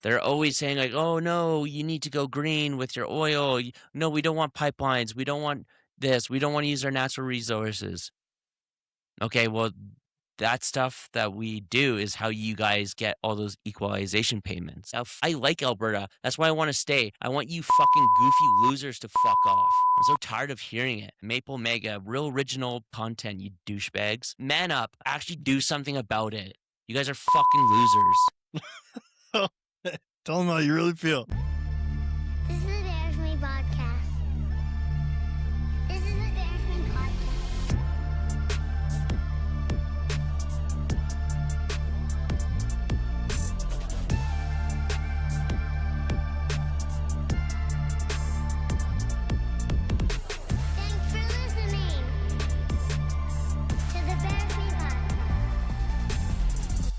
They're always saying like, "Oh no, you need to go green with your oil. No, we don't want pipelines. We don't want this. We don't want to use our natural resources." Okay, well, that stuff that we do is how you guys get all those equalization payments. I like Alberta. That's why I want to stay. I want you fucking goofy losers to fuck off. I'm so tired of hearing it. Maple Mega, real original content, you douchebags. Man up. Actually do something about it. You guys are fucking losers. Tell them how you really feel. This is the Bears Me podcast. This is the Bears Me podcast. Thanks for listening to the Bears Me podcast.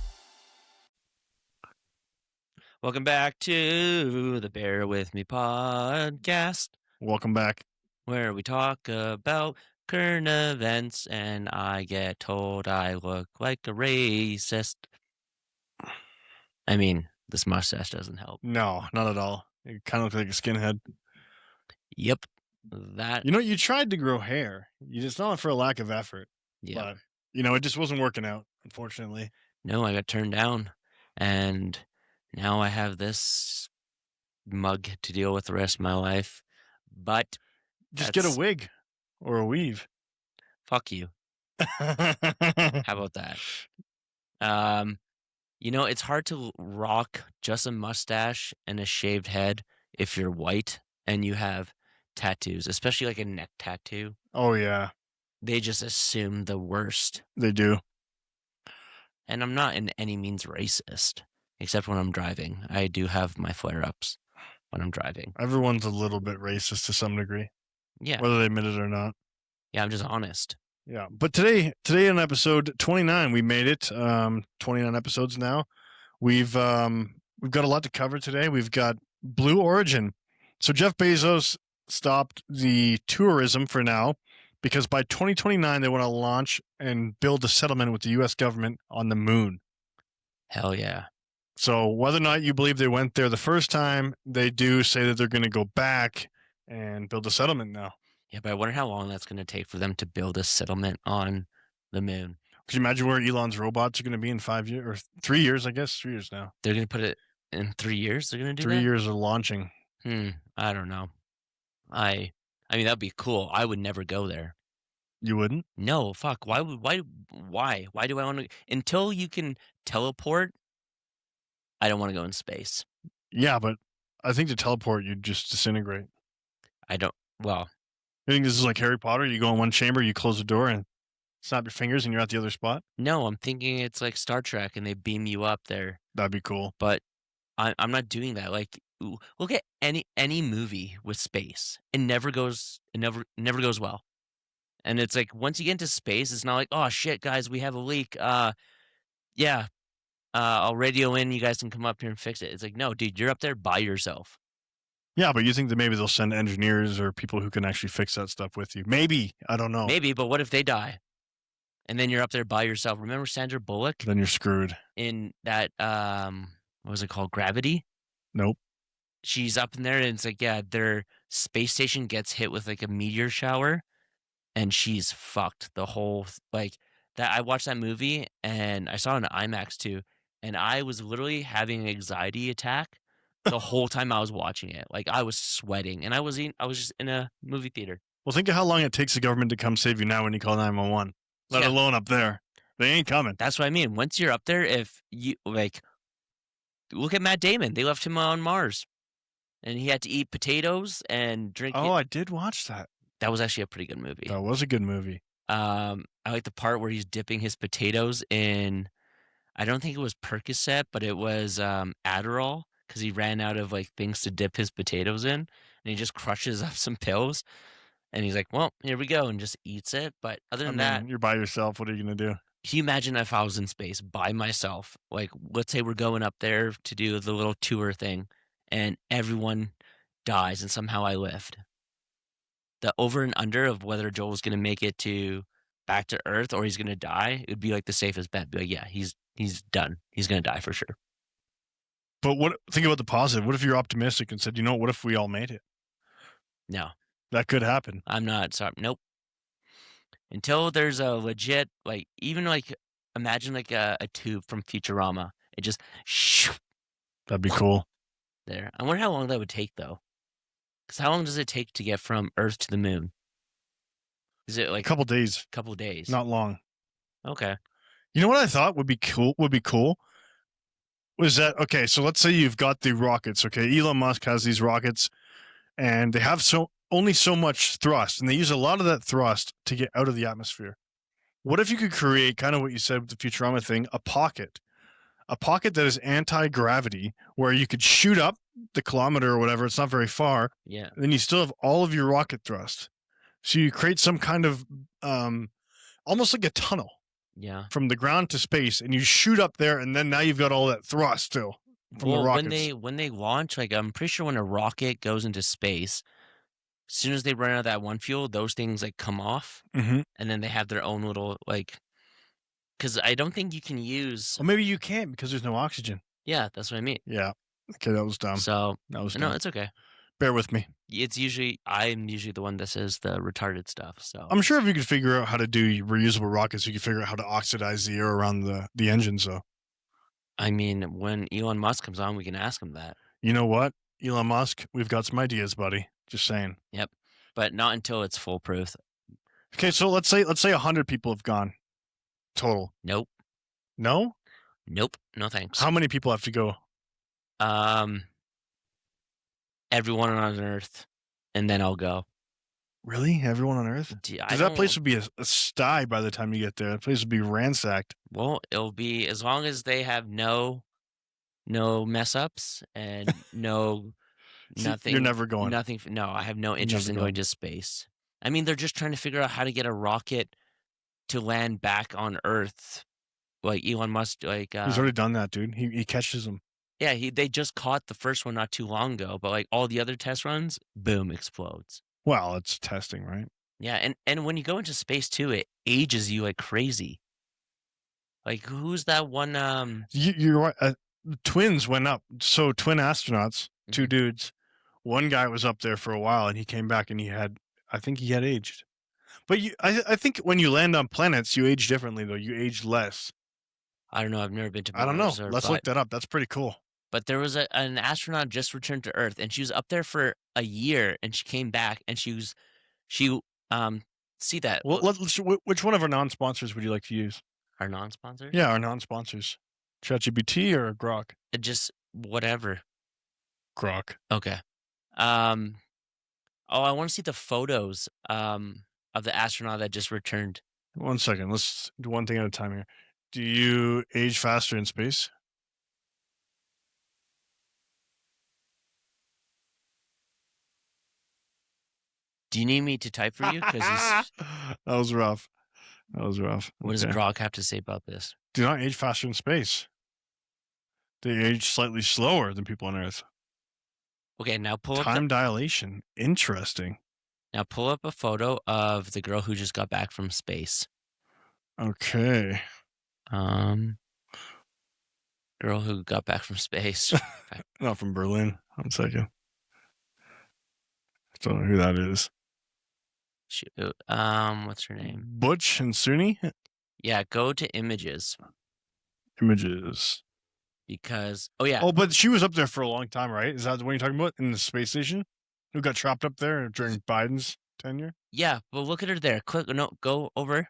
Welcome back to the Bear With Me podcast, Welcome back. where we talk about current events and I get told I look like a racist. I mean, this mustache doesn't help. No, not at all. You kind of look like a skinhead. Yep. That, You know, you tried to grow hair. You just not for a lack of effort. yeah. But, you know, it just wasn't working out, unfortunately. No, I got turned down. And now I have this mug to deal with the rest of my life. But Just get a That's- wig or a weave. fuck you. How about that? You know, it's hard to rock just a mustache and a shaved head if you're white and you have tattoos, especially like a neck tattoo. Oh, yeah, They just assume the worst. they do. And I'm not in any means racist, except when I'm driving. I do have my flare-ups when I'm driving. Everyone's a little bit racist to some degree, Yeah. whether they admit it or not. Yeah, I'm just honest. Yeah, but today on episode 29, we made it. 29 episodes now. We've got a lot to cover today. We've got Blue Origin. So Jeff Bezos stopped the tourism for now because by 2029 they want to launch and build a settlement with the U.S. government on the moon. Hell yeah. So whether or not you believe they went there the first time, they do say that they're going to go back and build a settlement now. Yeah, but I wonder how long that's going to take for them to build a settlement on the moon. Could you imagine where Elon's robots are going to be in 5 years or 3 years? I guess 3 years now. They're going to put it in 3 years? They're going to do 3 that? years of launching. I don't know. I mean, that'd be cool. I would never go there. You wouldn't? No, fuck. Why do I want to? Until you can teleport, I don't want to go in space. Yeah, but I think to teleport, you'd just disintegrate. Well, I think this is like Harry Potter. You go in one chamber, you close the door, and snap your fingers, and you're at the other spot. no, I'm thinking it's like Star Trek and they beam you up there. That'd be cool. But I'm not doing that. Like, look at any movie with space. It never goes well. And it's like once you get into space, it's not like, oh shit, guys, we have a leak. Yeah, I'll radio in. You guys can come up here and fix it. It's like, no, dude, you're up there by yourself. Yeah, but you think that maybe they'll send engineers or people who can actually fix that stuff with you? Maybe. I don't know. Maybe, but what if they die? And then you're up there by yourself. Remember Sandra Bullock Then you're screwed. in that what was it called? Gravity? Nope. She's up in there and it's like, yeah, their space station gets hit with like a meteor shower and she's fucked the whole like that. I watched that movie and I saw it in IMAX too, and I was literally having an anxiety attack the whole time I was watching it. Like I was sweating and I was just in a movie theater. Well, think of how long it takes the government to come save you now when you call 911, let Yeah. alone up there. They ain't coming. That's what I mean. Once you're up there, if you like, look at Matt Damon. They left him on Mars, and he had to eat potatoes and drink. Oh, I did watch that. That was actually a pretty good movie. That was a good movie. I like the part where he's dipping his potatoes in. I don't think it was Percocet, but it was Adderall because he ran out of like things to dip his potatoes in, and he just crushes up some pills, and he's like, "Well, here we go," and just eats it. But other I than mean, that, you're by yourself. What are you going to do? can you imagine if I was in space by myself? Like, let's say we're going up there to do the little tour thing, and everyone dies, and somehow I lived. The over and under of whether Joel's going to make it to back to Earth or he's going to die, it would be like the safest bet. Be like, yeah, he's done. He's going to die for sure. But think about the positive. What if you're optimistic and said, what if we all made it? No, That could happen. I'm not. Sorry. Nope. Until there's a legit, like, even like, imagine like a tube from Futurama. It just shoo, That'd be cool. there. I wonder how long that would take, though. Because how long does it take to get from Earth to the moon? Is it A like couple days, a couple days? not long. Okay. You know what I thought would be cool? Was that, okay, so let's say you've got the rockets, okay? Elon Musk has these rockets, and they have only so much thrust, and they use a lot of that thrust to get out of the atmosphere. What if you could create, kind of what you said with the Futurama thing, a pocket that is anti-gravity, where you could shoot up the kilometer or whatever, it's not very far, Yeah. and then you still have all of your rocket thrust. So you create some kind of, almost like a tunnel. Yeah. From the ground to space, and you shoot up there, and then now you've got all that thrust still from the rockets. when they launch, like, I'm pretty sure when a rocket goes into space, as soon as they run out of that one fuel, those things like come off, Mm-hmm. and then they have their own little, like, because I don't think you can use. Well, maybe you can't because there's no oxygen. Yeah, that's what I mean. Yeah. Okay, that was dumb. So That was no, dumb. it's okay. Bear with me. I'm usually the one that says the retarded stuff. So I'm sure if you could figure out how to do reusable rockets, you could figure out how to oxidize the air around the engines, though. I mean, when Elon Musk comes on, we can ask him that. You know what, Elon Musk? We've got some ideas, buddy. Just saying. Yep, but not until it's foolproof. Okay, so let's say 100 people have gone total. Nope. No? Nope. No thanks. How many people have to go? Everyone on Earth, and then I'll go. Really? Everyone on Earth? Because that place would be a sty by the time you get there. That place would be ransacked. Well, it'll be as long as they have no mess ups and no nothing. You're never going. Nothing. No, I have no interest in going to space. I mean, they're just trying to figure out how to get a rocket to land back on Earth. Like Elon Musk, like he's already done that, dude. He catches them. Yeah, they just caught the first one not too long ago, but like all the other test runs, boom, explodes. Well, it's testing, right? Yeah, and when you go into space too, it ages you like crazy. Like who's that one? You're right. Twins went up. So twin astronauts, two dudes. One guy was up there for a while, and he came back, and I think he had aged. But I think when you land on planets, you age differently, though. You age less. I don't know. I've never been to Mars. I don't know. Let's look that up. That's pretty cool. But there was an astronaut just returned to Earth, and she was up there for a year, and she came back, and she see that. Well, which one of our non-sponsors would you like to use? Our non-sponsors? Yeah, our non-sponsors. ChatGPT or Grok? Just whatever. Grok. Okay. I want to see the photos of the astronaut that just returned. 1 second. Let's do one thing at a time here. Do you age faster in space? Do you need me to type for you? Because that was rough. What does Grok have to say about this? Do not age faster in space. They age slightly slower than people on Earth. Okay, now pull up time dilation. Interesting. Now pull up a photo of the girl who just got back from space. Okay. Girl who got back from space. Not from Berlin. 1 second. I don't know who that is. Shoot. What's her name? Butch and Suni? Yeah, go to images. Images. Because, oh yeah. Oh, but she was up there for a long time, right? Is that the one you're talking about? In the space station? Who got trapped up there during Biden's tenure? Yeah, but look at her there. Click, no, go over.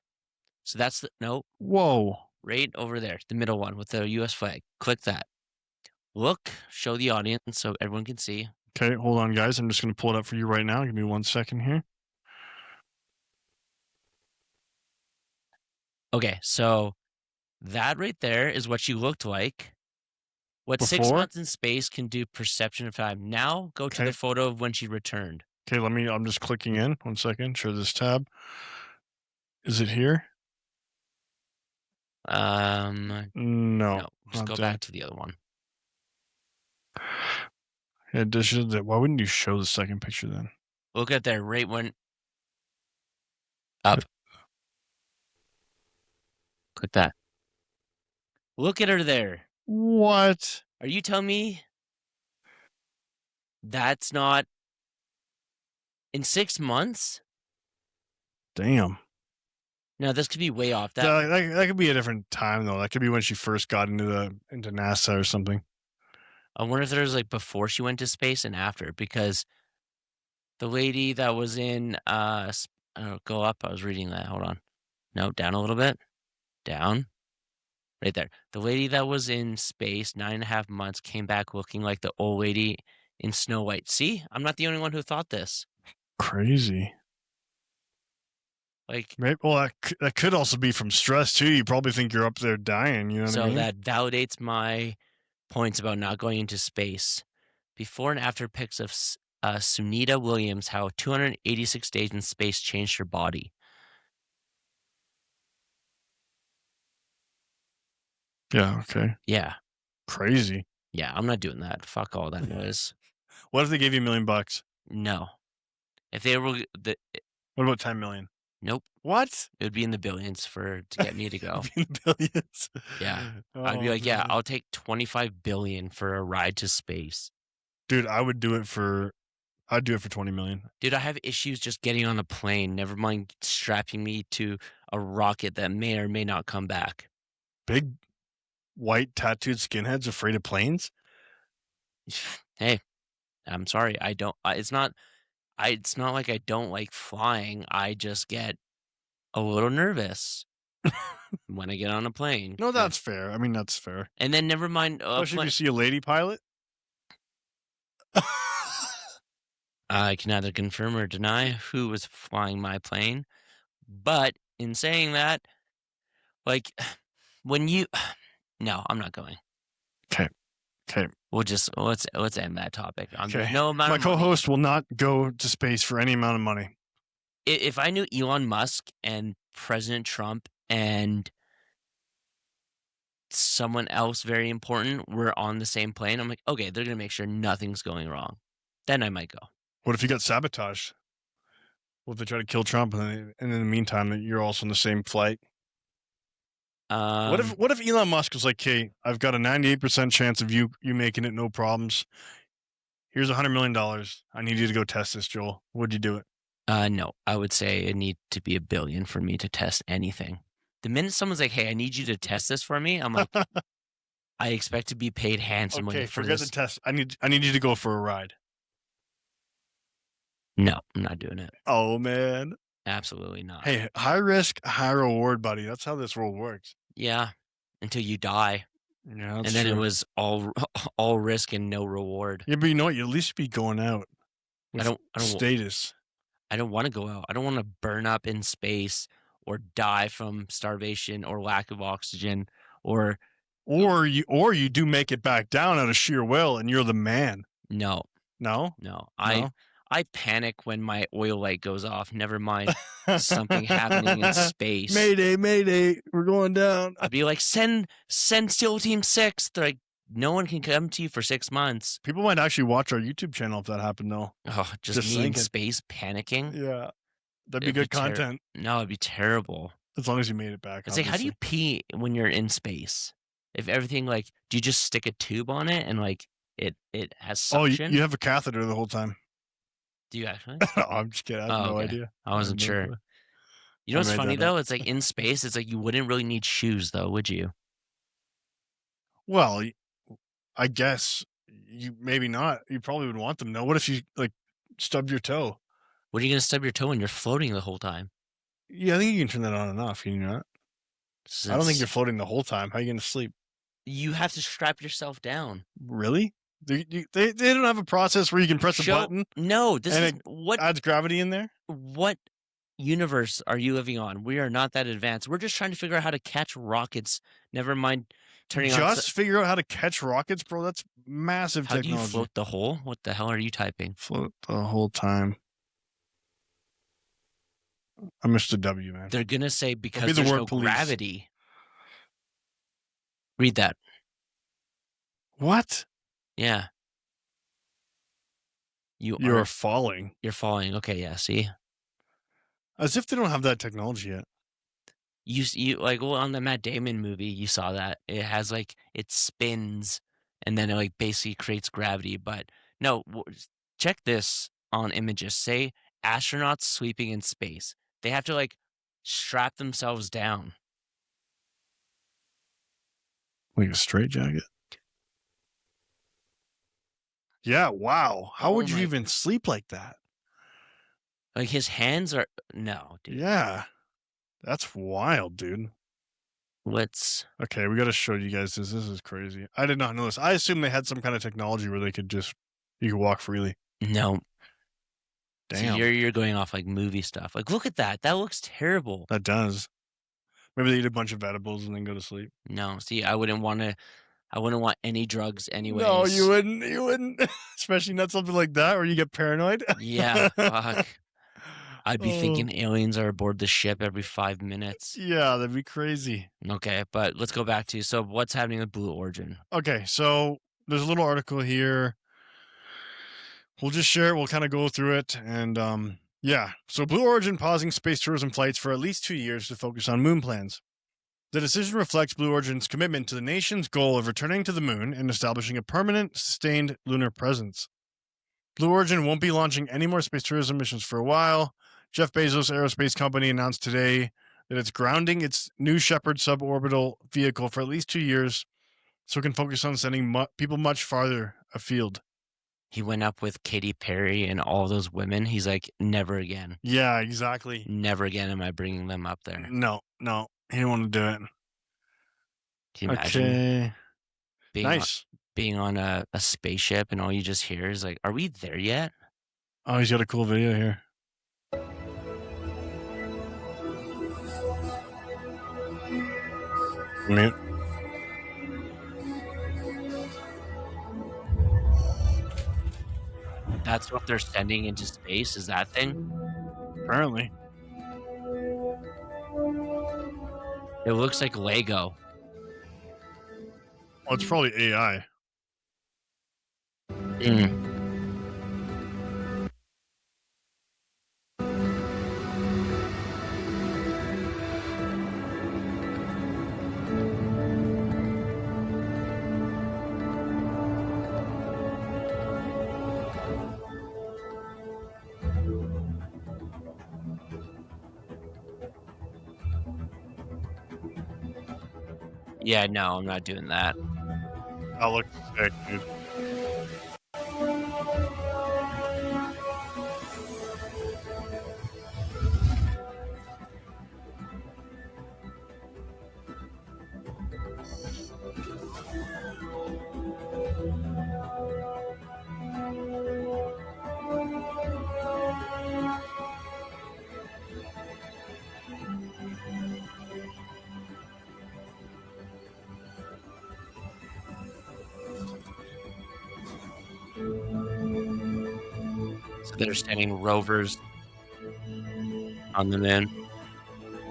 So that's Whoa. Right over there, the middle one with the U.S. flag. Click that. Look, show the audience so everyone can see. Okay, hold on, guys. I'm just going to pull it up for you right now. Give me 1 second here. Okay, so that right there is what she looked like. What Before? 6 months in space can do perception of time. Now go to the photo of when she returned. Okay, I'm just clicking in. 1 second. Share this tab. Is it here? No. Just go back to the other one. Yeah, why wouldn't you show the second picture then? Look at there, right when up. Click that. Look at her there. What? Are you telling me that's not in 6 months? Damn. No, this could be way off. That could be a different time though. That could be when she first got into NASA or something. I wonder if there's like before she went to space and after, because the lady that was in I don't know, go up. I was reading that. Hold on. No, down a little bit. Down. Right there. The lady that was in space 9.5 months came back looking like the old lady in Snow White. See, I'm not the only one who thought this. Crazy. Like, Maybe, well, that could also be from stress too. You probably think you're up there dying. You know what so I mean? that validates my points about not going into space. Before and after pics of Sunita Williams, how 286 days in space changed her body. Yeah. Okay. Yeah. Crazy. Yeah, I'm not doing that. Fuck all that noise. What if they gave you $1 million? No. If they were What about 10 million? nope, What? it would be in the billions to get me to go. In the billions. Yeah. Oh, I'd be like, yeah, man. I'll take 25 billion for a ride to space. Dude, I'd do it for 20 million. Dude, I have issues just getting on a plane, never mind strapping me to a rocket that may or may not come back. Big white tattooed skinheads afraid of planes? Hey, I'm sorry. I don't it's not like I don't like flying. I just get a little nervous when I get on a plane. No, that's fair. I mean, that's fair. And then never mind Especially if you see a lady pilot. I can neither confirm or deny who was flying my plane. But in saying that, like when you no, I'm not going. Okay. We'll just let's end that topic. Okay. No amount My of money. co-host will not go to space for any amount of money. If I knew Elon Musk and President Trump and someone else very important were on the same plane, I'm like, okay, they're gonna make sure nothing's going wrong. Then I might go. What if you got sabotaged? What if they try to kill Trump and in the meantime that you're also on the same flight? What if Elon Musk was like, "Hey, I've got a 98% chance of you making it, no problems. Here's $100 million. I need you to go test this, Joel." Would you do it? No, I would say it need to be $1 billion for me to test anything. The minute someone's like, "Hey, I need you to test this for me," I'm like, I expect to be paid handsomely Okay, for forget this. the test. I need you to go for a ride. No, I'm not doing it. Oh man. Absolutely not. Hey, high risk, high reward, buddy. That's how this world works. Yeah, until you die, Yeah, and then it was all risk and no reward. Yeah, but you know what? You at least be going out. I don't status. I don't want to go out. I don't want to burn up in space or die from starvation or lack of oxygen or you do make it back down out of sheer will, and you're the man. no. No. I panic when my oil light goes off. Never mind something happening in space. Mayday, we're going down. I'd be like, send SEAL Team 6. They're like, no one can come to you for 6 months. People might actually watch our YouTube channel if that happened, though. Oh, just me in space panicking. Yeah, that'd be good content. No, it'd be terrible. As long as you made it back. It's like, how do you pee when you're in space? If everything, like, do you just stick a tube on it and like it has suction? Oh, you have a catheter the whole time. Do you actually? No, I'm just kidding. I have no idea. I wasn't sure. You know what's funny though? It's like in space, it's like you wouldn't really need shoes though, would you? Well, I guess you maybe not. You probably would want them. No, what if you like stubbed your toe? What are you gonna stub your toe when you're floating the whole time? Yeah, I think you can turn that on and off. Can you not? I don't think you're floating the whole time. How are you gonna sleep? You have to strap yourself down. Really? They don't have a process where you can press a button? No, this is what adds gravity in there? What universe are you living on? We are not that advanced. We're just trying to figure out how to catch rockets. Never mind turning on. Just figure out how to catch rockets, bro. That's massive technology. How do you float the hole? What the hell are you typing? Float the whole time. I missed a W, man. They're gonna say because there's no gravity. Read that. What? Yeah. You're falling. You're falling. Okay, yeah, see? As if they don't have that technology yet. You like on the Matt Damon movie, you saw that. It has like it spins and then it like basically creates gravity. But no, check this on images. Say astronauts sweeping in space. They have to like strap themselves down. Like a straight jacket. Yeah, wow. How Oh would you my! even sleep like that? Like his hands are no, dude. Yeah. That's wild, dude. Let's Okay, we got to show you guys this. This is crazy. I did not know this. I assume they had some kind of technology where they could just you could walk freely. no. See, Damn. you're going off like movie stuff. Like, look at that. That looks terrible. That does. Maybe they eat a bunch of edibles and then go to sleep. No, see, I wouldn't want to. I wouldn't want any drugs, No, you anyways. wouldn't. You wouldn't. Especially not something like that where you get paranoid. Yeah, fuck. I'd be Oh, thinking aliens are aboard the ship every 5 minutes. yeah, that'd be crazy. Okay, but let's go back to so what's happening with Blue Origin? Okay, so there's a little article here. We'll just share it. We'll kind of go through it. And yeah, so Blue Origin pausing space tourism flights for at least 2 years to focus on moon plans. The decision reflects Blue Origin's commitment to the nation's goal of returning to the moon and establishing a permanent, sustained lunar presence. Blue Origin won't be launching any more space tourism missions for a while. Jeff Bezos' aerospace company announced today that it's grounding its New Shepard suborbital vehicle for at least 2 years so it can focus on sending people much farther afield. He went up with Katy Perry and all those women. He's like, never again. Yeah, exactly. Never again am I bringing them up there. No, he didn't want to do it. Can you imagine Okay, being on, nice. being on a spaceship and all you just hear is like, are we there yet? Oh, he's got a cool video here. Mute. That's what they're sending into space, is that thing? Apparently. It looks like Lego. Well, it's probably AI. Mm. Yeah, no, I'm not doing that. That looks sick, dude. So they're sending rovers on the moon.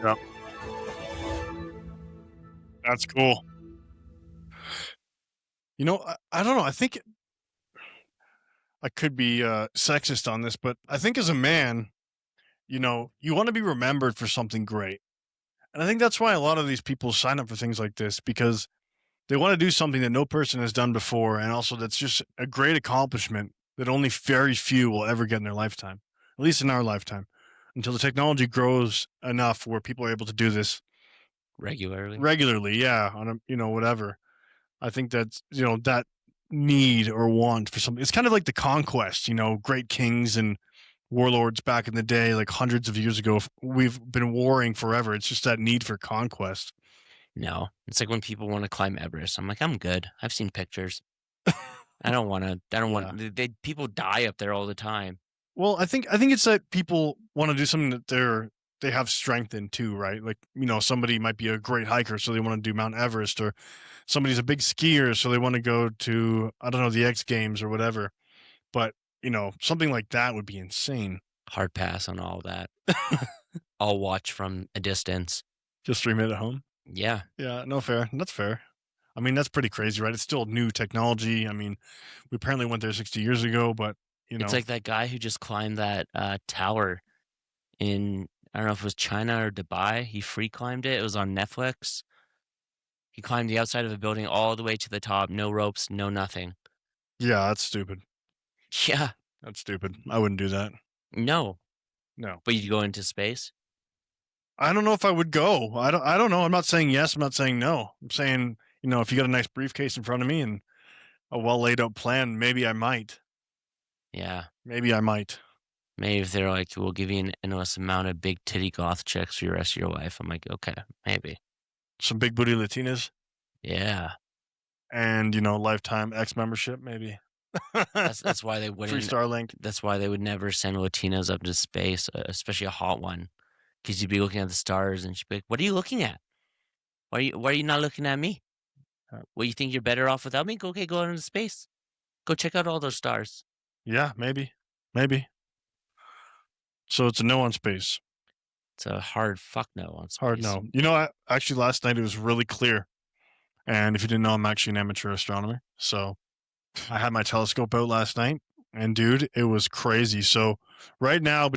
Yep. That's cool. You know, I don't know. I think I could be sexist on this, but I think as a man, you know, you want to be remembered for something great. And I think that's why a lot of these people sign up for things like this because they want to do something that no person has done before. And also that's just a great accomplishment that only very few will ever get in their lifetime, at least in our lifetime, until the technology grows enough where people are able to do this Regularly. Yeah, on a, you know, whatever. I think that's, you know, that need or want for something. It's kind of like the conquest, you know, great kings and warlords back in the day, like hundreds of years ago. We've been warring forever. It's just that need for conquest. No. It's like when people want to climb Everest. I'm like, I'm good. I've seen pictures. I don't want to. I don't Yeah. want. People die up there all the time. Well, I think it's that people want to do something that they have strength in too, right? Like, you know, somebody might be a great hiker, so they want to do Mount Everest, or somebody's a big skier, so they want to go to, I don't know, the X Games or whatever. But, you know, something like that would be insane. Hard pass on all that. I'll watch from a distance. Just stream it at home. Yeah. Yeah, no, fair. That's fair. I mean, that's pretty crazy, right? It's still new technology. I mean, we apparently went there 60 years ago, but, you know. It's like that guy who just climbed that tower in, I don't know if it was China or Dubai. He free climbed it. It was on Netflix. He climbed the outside of a building all the way to the top. No ropes, no nothing. Yeah, that's stupid. Yeah. That's stupid. I wouldn't do that. No. No. But you go into space? I don't know if I would go. I don't know. I'm not saying yes. I'm not saying no. I'm saying, if you got a nice briefcase in front of me and a well laid out plan, maybe I might. Yeah. Maybe I might. Maybe if they're like, we'll give you an endless amount of big titty goth chicks for the rest of your life. I'm like, okay, maybe. Some big booty Latinas Yeah. and, lifetime X membership, maybe. That's why they wouldn't. Free Starlink. That's why they would never send Latinos up to space, especially a hot one, because you'd be looking at the stars and she'd be like, "What are you looking at? Why are you not looking at me? Well, you think you're better off without me? Okay, go out into space. Go check out all those stars." Yeah, maybe. Maybe. So it's a no on space. It's a hard fuck no on space. Hard no. Actually, last night it was really clear. And if you didn't know, I'm actually an amateur astronomer. So I had my telescope out last night. And dude, it was crazy. So right now,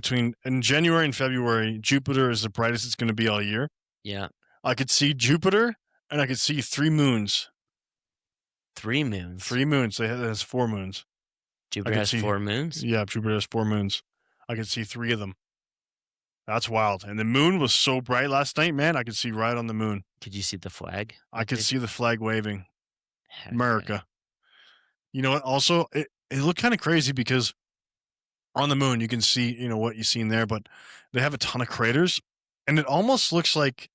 in January and February, Jupiter is the brightest it's going to be all year. Yeah. I could see Jupiter and I could see 3 moons. 3 moons? 3 moons. It has 4 moons. Jupiter has 4 moons? Yeah, Jupiter has 4 moons. I could see 3 of them. That's wild. And the moon was so bright last night, man. I could see right on the moon. Could you see the flag? I could see the flag waving. Heck America. yeah. You know what? Also, it looked kind of crazy because on the moon, you can see, what you see in there, but they have a ton of craters. And it almost looks like,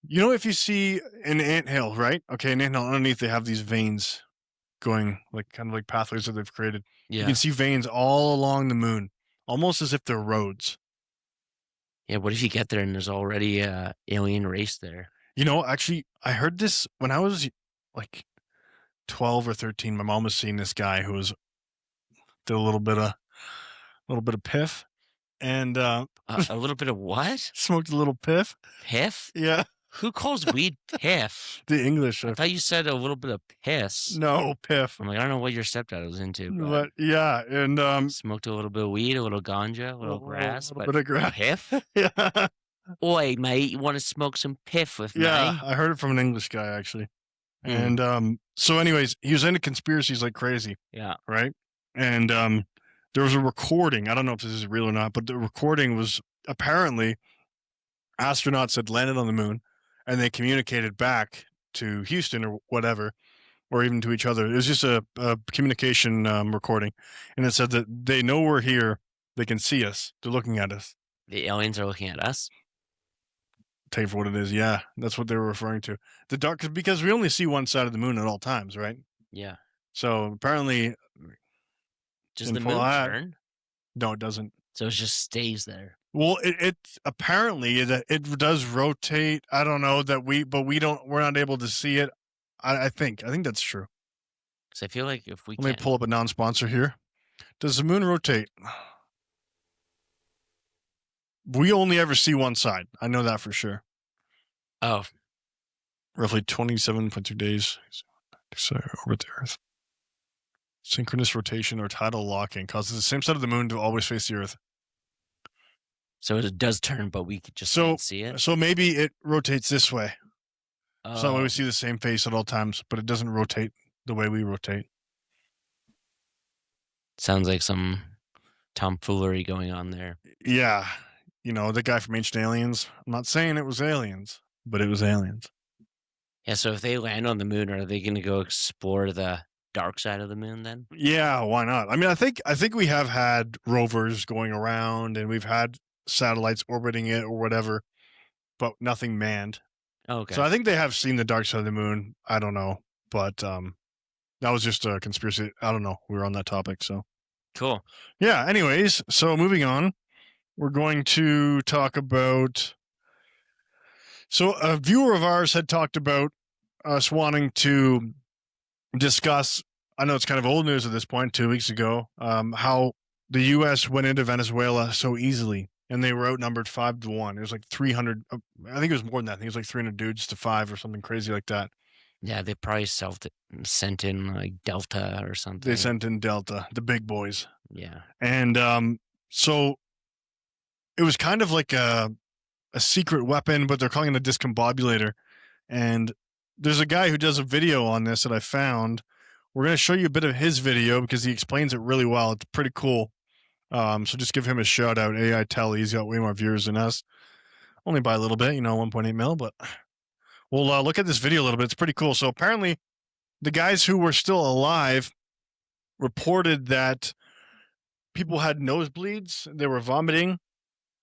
if you see an anthill, right? Okay, an anthill underneath, they have these veins going, like kind of like pathways that they've created. Yeah. You can see veins all along the moon, almost as if they're roads. Yeah, what if you get there and there's already a alien race there? Actually, I heard this when I was like 12 or 13. My mom was seeing this guy who did a little bit of piff, and A little bit of what? smoked a little piff. Piff? Yeah, Who calls weed piff? the English. I thought you said a little bit of piss. No, piff. I'm like, I don't know what your stepdad was into, But yeah, and smoked a little bit of weed, a little ganja, a little grass, a little but bit of grass. piff? Yeah, Oi, mate, you want to smoke some piff with yeah. me? I heard it from an English guy actually. Hmm. And so, anyways, he was into conspiracies like crazy, Yeah. right? And there was a recording. I don't know if this is real or not, but the recording was apparently astronauts had landed on the moon, and they communicated back to Houston or whatever, or even to each other. It was just a communication recording, and it said that they know we're here. They can see us. They're looking at us. The aliens are looking at us? Take it for what it is. Yeah, that's what they were referring to. The dark, because we only see one side of the moon at all times, right? Yeah. So apparently, Does the in moon full hat- turn? no, it doesn't. So it just stays there. Well, it apparently it does rotate. I don't know we're not able to see it. I think that's true. Because I feel like if we Let me can't... pull up a non-sponsor here. Does the moon rotate? We only ever see one side. I know that for sure. Oh, Roughly 27.2 days to orbit the Earth. Synchronous rotation or tidal locking causes the same side of the moon to always face the Earth. so it does turn, but we just can't see it? So maybe it rotates this way. Oh. So that way we see the same face at all times, but it doesn't rotate the way we rotate. Sounds like some tomfoolery going on there. Yeah. The guy from Ancient Aliens. I'm not saying it was aliens, but it was aliens. Yeah, so if they land on the moon, are they going to go explore the dark side of the moon then? Yeah, why not? I mean, I think we have had rovers going around and we've had satellites orbiting it or whatever, but nothing manned. Oh, okay. So I think they have seen the dark side of the moon. I don't know, but that was just a conspiracy. I don't know. We were on that topic, so Cool. yeah. Anyways, so moving on, we're going to talk about. So a viewer of ours had talked about us wanting to discuss. I know it's kind of old news at this point. 2 weeks ago, how the U.S. went into Venezuela so easily, and they were outnumbered 5-1. It was like 300. I think it was more than that. I think it was like 300 dudes to 5 or something crazy like that. Yeah, they probably sent in like Delta or something. They sent in Delta, the big boys. Yeah. And so it was kind of like a secret weapon, but they're calling it a discombobulator. And there's a guy who does a video on this that I found. We're going to show you a bit of his video because he explains it really well. It's pretty cool. So just give him a shout out. AI Telly. He's got way more viewers than us. Only by a little bit, 1.8 mil. But we'll look at this video a little bit. It's pretty cool. So apparently the guys who were still alive reported that people had nosebleeds. They were vomiting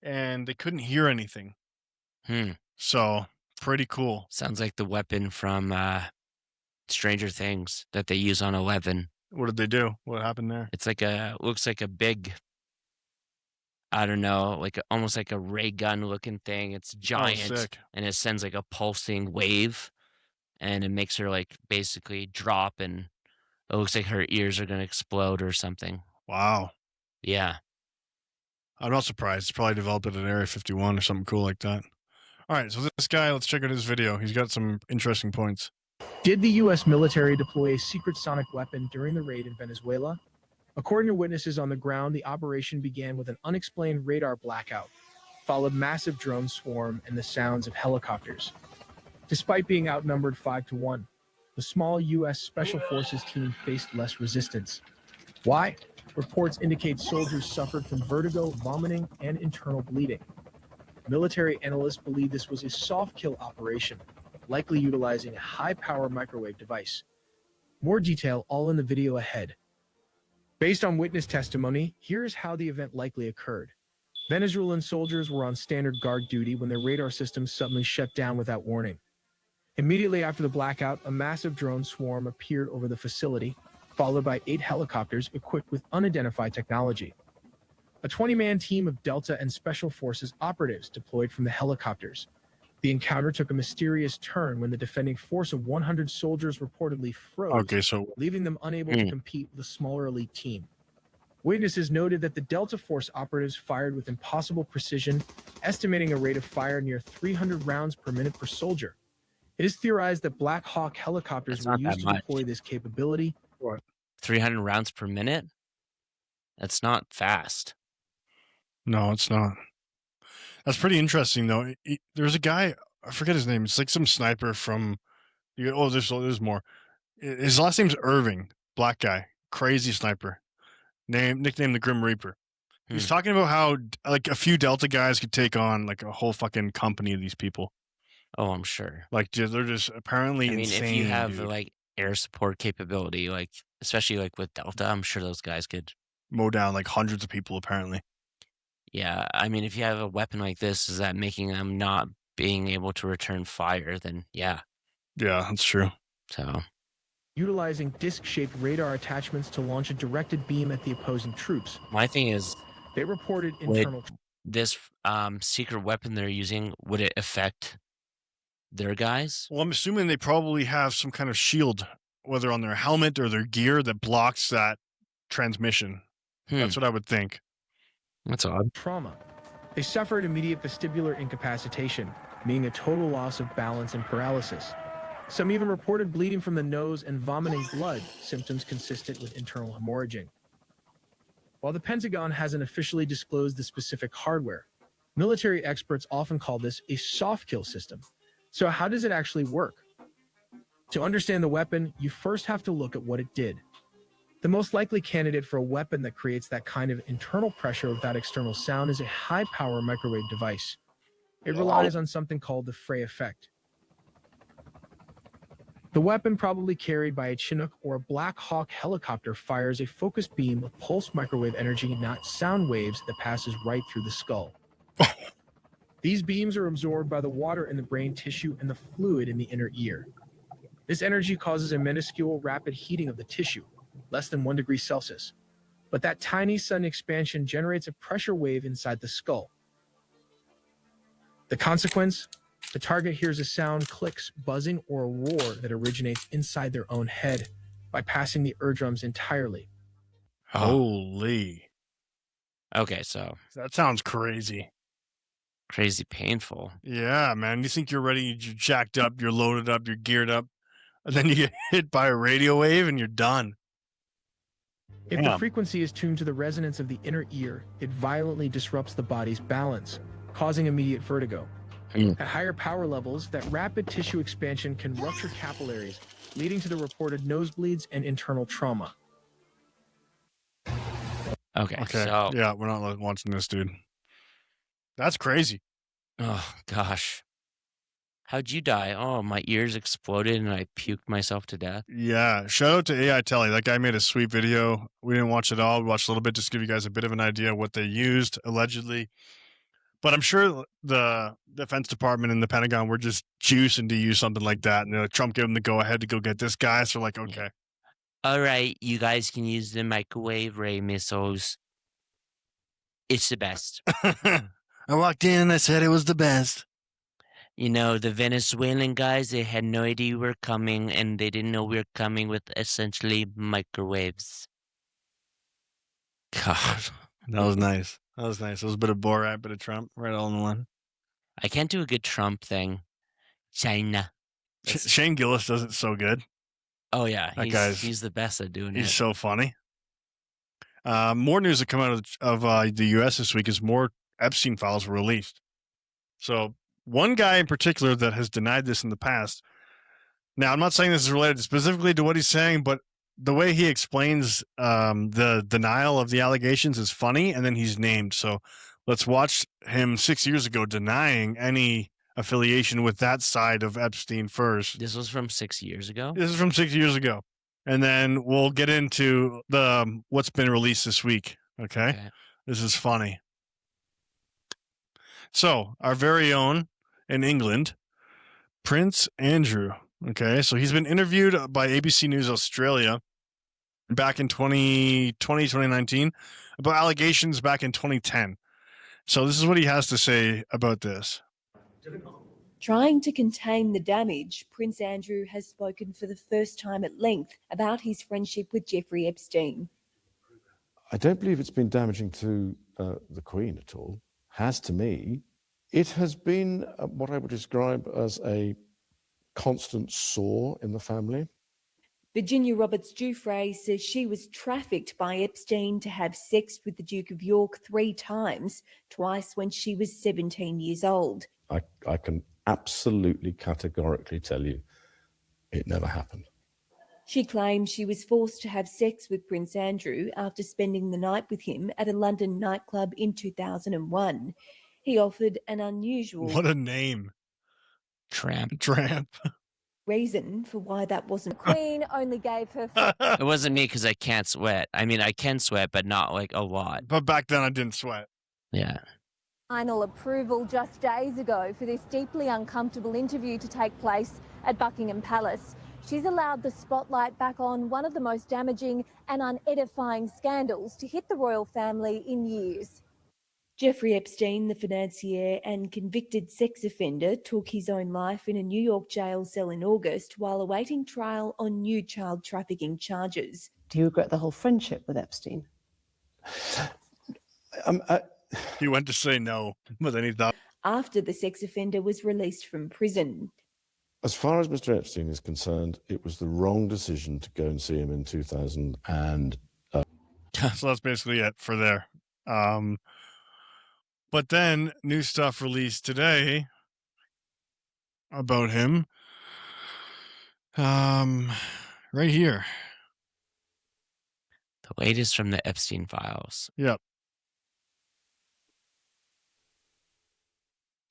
and they couldn't hear anything. So pretty cool. Sounds like the weapon from Stranger Things that they use on 11. What did they do? What happened there? It's like looks like a big, I don't know, almost like a ray gun looking thing. It's giant, sick. and it sends like a pulsing wave, and it makes her like basically drop, and it looks like her ears are gonna explode or something. Wow. Yeah. I'm not surprised. It's probably developed at an Area 51 or something cool like that. All right, so this guy, let's check out his video. He's got some interesting points. Did the U.S. military deploy a secret sonic weapon during the raid in Venezuela? According to witnesses on the ground, the operation began with an unexplained radar blackout, followed massive drone swarm and the sounds of helicopters. Despite being outnumbered 5-1, the small U.S. Special Forces team faced less resistance. Why? Reports indicate soldiers suffered from vertigo, vomiting, and internal bleeding. Military analysts believe this was a soft kill operation, likely utilizing a high-power microwave device. More detail all in the video ahead. Based on witness testimony, here's how the event likely occurred. Venezuelan soldiers were on standard guard duty when their radar systems suddenly shut down without warning. Immediately after the blackout, a massive drone swarm appeared over the facility, followed by 8 helicopters equipped with unidentified technology. A 20-man team of Delta and Special Forces operatives deployed from the helicopters. The encounter took a mysterious turn when the defending force of 100 soldiers reportedly froze, leaving them unable to compete with a smaller elite team. Witnesses noted that the Delta Force operatives fired with impossible precision, estimating a rate of fire near 300 rounds per minute per soldier. It is theorized that Black Hawk helicopters were used to deploy this capability. 300 rounds per minute? That's not fast. No, it's not. That's pretty interesting, though. There's a guy, I forget his name. It's like some sniper from. There's more. His last name's Irving. Black guy, crazy sniper. Nicknamed the Grim Reaper. He's talking about how like a few Delta guys could take on like a whole fucking company of these people. Oh, I'm sure. Like they're just apparently insane. If you have like air support capability, like especially like with Delta, I'm sure those guys could mow down like hundreds of people. Apparently. Yeah, if you have a weapon like this, is that making them not being able to return fire? Then yeah. Yeah, that's true. So, utilizing disc-shaped radar attachments to launch a directed beam at the opposing troops. My thing is, they reported internal. This secret weapon they're using, would it affect their guys? Well, I'm assuming they probably have some kind of shield, whether on their helmet or their gear, that blocks that transmission. That's what I would think. That's odd. Trauma. They suffered immediate vestibular incapacitation, meaning a total loss of balance and paralysis. Some even reported bleeding from the nose and vomiting blood, symptoms consistent with internal hemorrhaging. While the Pentagon hasn't officially disclosed the specific hardware, military experts often call this a soft kill system. So how does it actually work? To understand the weapon, you first have to look at what it did. The most likely candidate for a weapon that creates that kind of internal pressure without external sound is a high-power microwave device. It relies on something called the Frey effect. The weapon, probably carried by a Chinook or a Black Hawk helicopter, fires a focused beam of pulsed microwave energy, not sound waves, that passes right through the skull. These beams are absorbed by the water in the brain tissue and the fluid in the inner ear. This energy causes a minuscule rapid heating of the tissue, less than 1 degree Celsius. But that tiny sudden expansion generates a pressure wave inside the skull. The consequence? The target hears a sound, clicks, buzzing, or a roar that originates inside their own head, bypassing the eardrums entirely. Holy. Okay, so that sounds crazy. Crazy painful. Yeah, man. You think you're ready, you're jacked up, you're loaded up, you're geared up, and then you get hit by a radio wave and you're done. If the frequency is tuned to the resonance of the inner ear, it violently disrupts the body's balance, causing immediate vertigo. Mm. At higher power levels, that rapid tissue expansion can rupture capillaries, leading to the reported nosebleeds and internal trauma. Okay, Okay. so Yeah, we're not watching this, dude. That's crazy. oh gosh. How'd you die? Oh, my ears exploded and I puked myself to death. Yeah. Shout out to AI Telly. That guy made a sweet video. We didn't watch it all. We watched a little bit just to give you guys a bit of an idea of what they used allegedly. But I'm sure the Defense Department and the Pentagon were just juicing to use something like that. And Trump gave them the go ahead to go get this guy. So, like, okay. All right, you guys can use the microwave ray missiles. It's the best. I walked in and I said it was the best. You know, the Venezuelan guys, they had no idea we were coming, and they didn't know we were coming with essentially microwaves. God. That was nice. That was nice. It was a bit of Borat, a bit of Trump, right all in one. I can't do a good Trump thing. China. That's- Shane Gillis does it so good. Oh, yeah. That He's the best at doing He's it. so funny. More news that come out of the U.S. this week is more Epstein files were released. So one guy in particular that has denied this in the past. Now, I'm not saying this is related specifically to what he's saying, but the way he explains the denial of the allegations is funny, and then he's named. So let's watch him 6 years ago denying any affiliation with that side of Epstein first. This was from 6 years ago? This is from 6 years ago. And then we'll get into the what's been released this week. Okay? This is funny. So, our very own in England, Prince Andrew. Okay, so he's been interviewed by ABC News Australia back in 2019 about allegations back in 2010. So this is what he has to say about this. Trying to contain the damage, Prince Andrew has spoken for the first time at length about his friendship with Jeffrey Epstein. I don't believe it's been damaging to the Queen at all. Has to me. It has been what I would describe as a constant sore in the family. Virginia Roberts Giuffre says she was trafficked by Epstein to have sex with the Duke of York 3 times, twice when she was 17 years old. I can absolutely categorically tell you it never happened. She claims she was forced to have sex with Prince Andrew after spending the night with him at a London nightclub in 2001. He offered an unusual... What a name. Tramp. reason for why that wasn't. The Queen only gave her... It wasn't me because I can't sweat. I mean, I can sweat, but not like a lot. But back then I didn't sweat. Yeah. Final approval just days ago for this deeply uncomfortable interview to take place at Buckingham Palace. She's allowed the spotlight back on one of the most damaging and unedifying scandals to hit the royal family in years. Jeffrey Epstein, the financier and convicted sex offender, took his own life in a New York jail cell in August while awaiting trial on new child trafficking charges. Do you regret the whole friendship with Epstein? He went to say no, but then he thought. After the sex offender was released from prison. As far as Mr. Epstein is concerned, it was the wrong decision to go and see him in 2000. So that's basically it for there. But then new stuff released today about him. Right here. The latest from the Epstein files. Yep.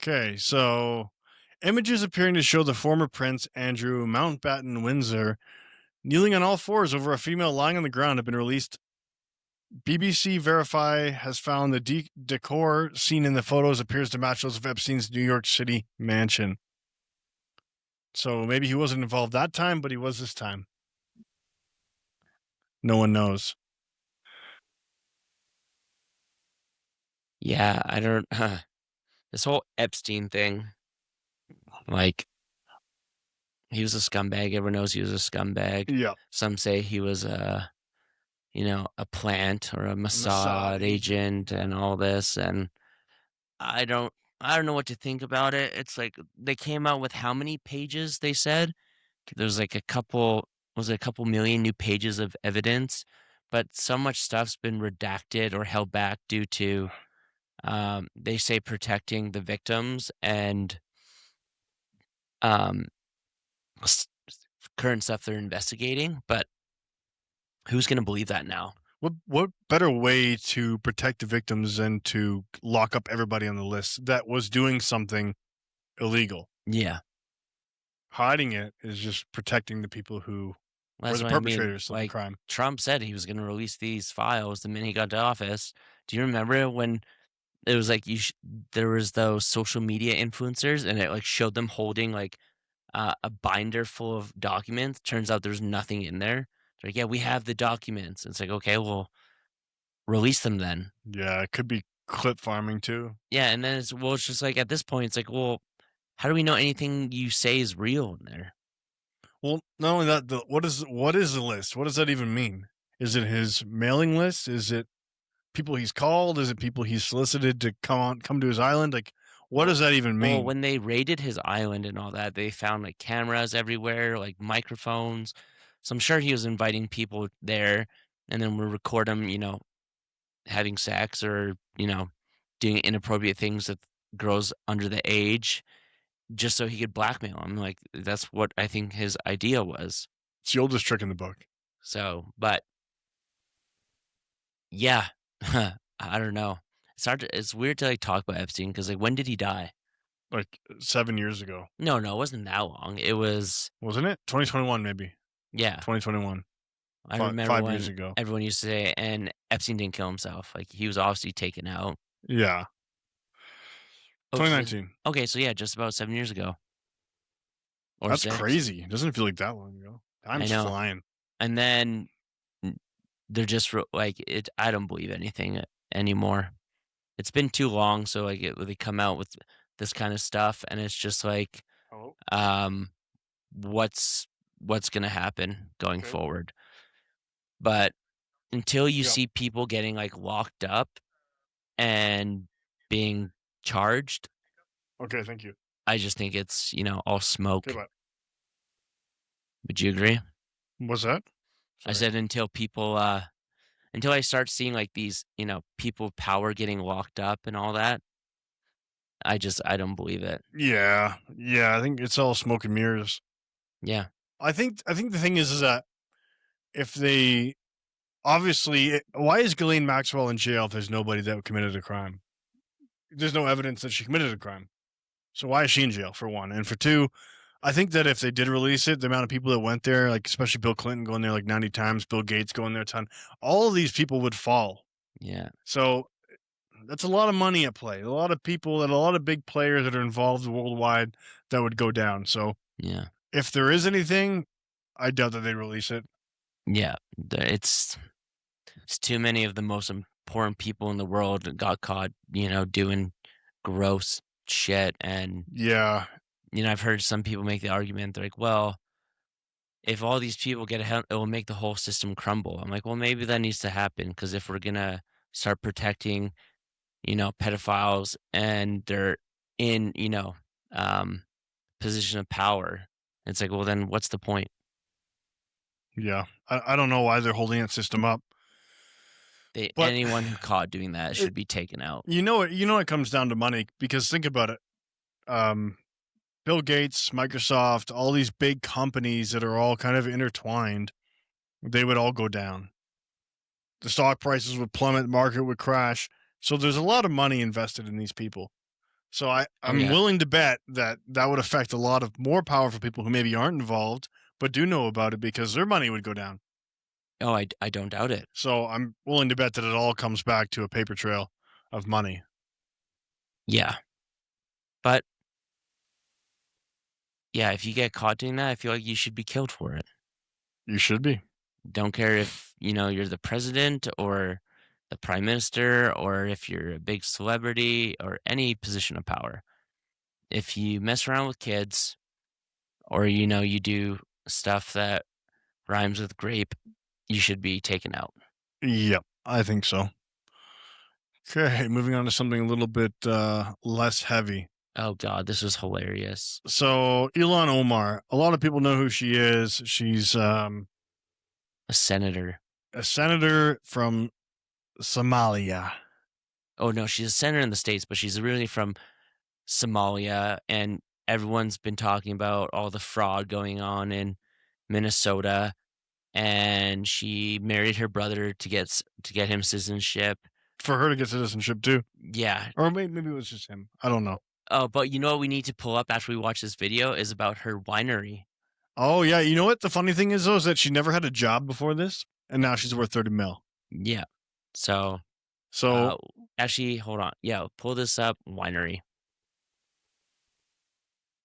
Okay, so images appearing to show the former Prince Andrew Mountbatten Windsor kneeling on all fours over a female lying on the ground have been released. BBC Verify has found the decor seen in the photos appears to match those of Epstein's New York City mansion. So maybe he wasn't involved that time, but he was this time. No one knows. Yeah, I don't... This whole Epstein thing, like, he was a scumbag. Everyone knows he was a scumbag. Yeah. Some say he was a plant or a Mossad agent and all this. And I don't know what to think about it. It's like they came out with how many pages, they said? There's like a couple million new pages of evidence, but so much stuff's been redacted or held back due to, they say, protecting the victims and um, s- current stuff they're investigating, but who's going to believe that now? What better way to protect the victims than to lock up everybody on the list that was doing something illegal? Yeah. Hiding it is just protecting the people who were That's the what I mean. perpetrators of the Like crime. Trump said he was going to release these files the minute he got to office. Do you remember when it was like there was those social media influencers and it like showed them holding like a binder full of documents? Turns out there's nothing in there. They're like, yeah, we have the documents. It's like, okay, well, release them then. Yeah, it could be clip farming too. Yeah, and then it's just like at this point, it's like, well, how do we know anything you say is real in there? Well, not only that, what is the list? What does that even mean? Is it his mailing list? Is it people he's called? Is it people he's solicited to come to his island? Like, what does that even Well, mean? when they raided his island and all that, they found like cameras everywhere, like microphones. So I'm sure he was inviting people there and then we'll record him, having sex or, doing inappropriate things with girls under the age just so he could blackmail him. Like that's what I think his idea was. It's the oldest trick in the book. So, but yeah, I don't know. It's weird to like talk about Epstein because like when did he die? Like 7 years ago, No, it wasn't that long. It was, wasn't it? 2021, maybe yeah. 2021. I remember 5 years when ago. everyone used to say, and Epstein didn't kill himself. Like he was obviously taken out. Yeah, Oh, 2019. okay, so yeah, just about 7 years ago. Or That's 6. crazy. It doesn't feel like that long ago. I Time's know. flying. And then they're just like it. I don't believe anything anymore. It's been too long, so like they come out with this kind of stuff, and it's just like, Oh, um, what's gonna happen going okay. forward? But until you Yep. see people getting like locked up and being charged, Okay, thank you. I just think it's all smoke. Okay, bye. Would you agree? What's that? I Sorry. said until people until I start seeing like these people with power getting locked up and all that, I don't believe it. Yeah, I think it's all smoke and mirrors. Yeah. I think the thing is that if they obviously, why is Ghislaine Maxwell in jail if there's nobody that committed a crime? There's no evidence that she committed a crime. So why is she in jail, for one? And for two, I think that if they did release it, the amount of people that went there, like especially Bill Clinton going there like 90 times, Bill Gates going there a ton, all of these people would fall. Yeah. So that's a lot of money at play. A lot of people and a lot of big players that are involved worldwide that would go down. So Yeah. if there is anything, I doubt that they release it. Yeah. It's too many of the most important people in the world got caught, doing gross shit. And, Yeah. I've heard some people make the argument, they're like, well, if all these people get help, it will make the whole system crumble. I'm like, well, maybe that needs to happen because if we're going to start protecting, pedophiles and they're in, position of power, it's like, well, then what's the point? Yeah. I don't know why they're holding that system up. But Anyone who caught doing that should be taken out. It comes down to money because think about it. Bill Gates, Microsoft, all these big companies that are all kind of intertwined, they would all go down. The stock prices would plummet, market would crash. So there's a lot of money invested in these people. So I'm yeah. willing to bet that would affect a lot of more powerful people who maybe aren't involved, but do know about it because their money would go down. Oh, I don't doubt it. So I'm willing to bet that it all comes back to a paper trail of money. Yeah. But yeah, if you get caught doing that, I feel like you should be killed for it. You should be. Don't care if, you're the president or the prime minister or if you're a big celebrity or any position of power. If you mess around with kids or, you do stuff that rhymes with grape, you should be taken out. Yep, I think so. Okay, moving on to something a little bit less heavy. Oh, God, this was hilarious. So, Ilhan Omar, a lot of people know who she is. She's A senator. a senator from Somalia. Oh, no, she's a senator in the States, but she's really from Somalia. And everyone's been talking about all the fraud going on in Minnesota, and she married her brother to get him citizenship. For her to get citizenship too. Yeah. Or maybe it was just him. I don't know. Oh, but you know what we need to pull up after we watch this video is about her winery. Oh, yeah. You know what? The funny thing is, though, is that she never had a job before this, and now she's worth 30 mil. Yeah. So, So, actually, hold on. Yeah, pull this up. Winery.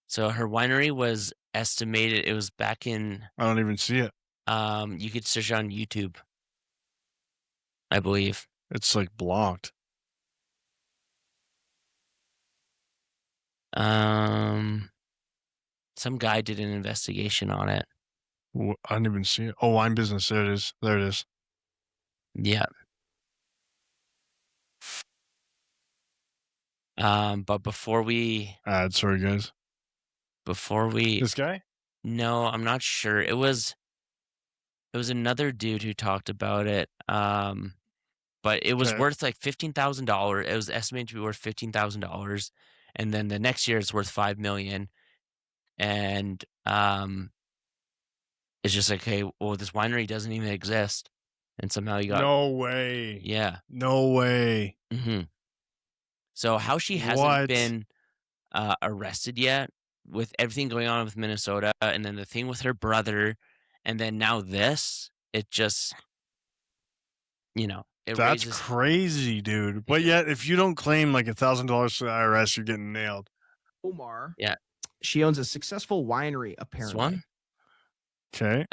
So her winery was estimated. It was back in. I don't even see it. You could search on YouTube, I believe. It's like blocked. Some guy did an investigation on it. I didn't even see it. Oh, wine business. There it is. There it is. Yeah. But before we Sorry, guys. This guy? No, I'm not sure. It was another dude who talked about it. But it was Okay. worth like $15,000. It was estimated to be worth $15,000, and then the next year it's worth $5 million. And it's just like, hey, well, this winery doesn't even exist, and somehow you got No way. yeah. No way. Mm-hmm. So how she hasn't been arrested yet with everything going on with Minnesota, and then the thing with her brother, and then now this, it just, it That's raises. crazy, dude. But yet, if you don't claim like $1,000 to the IRS, you're getting nailed. Omar. Yeah. She owns a successful winery, apparently. This one? Okay.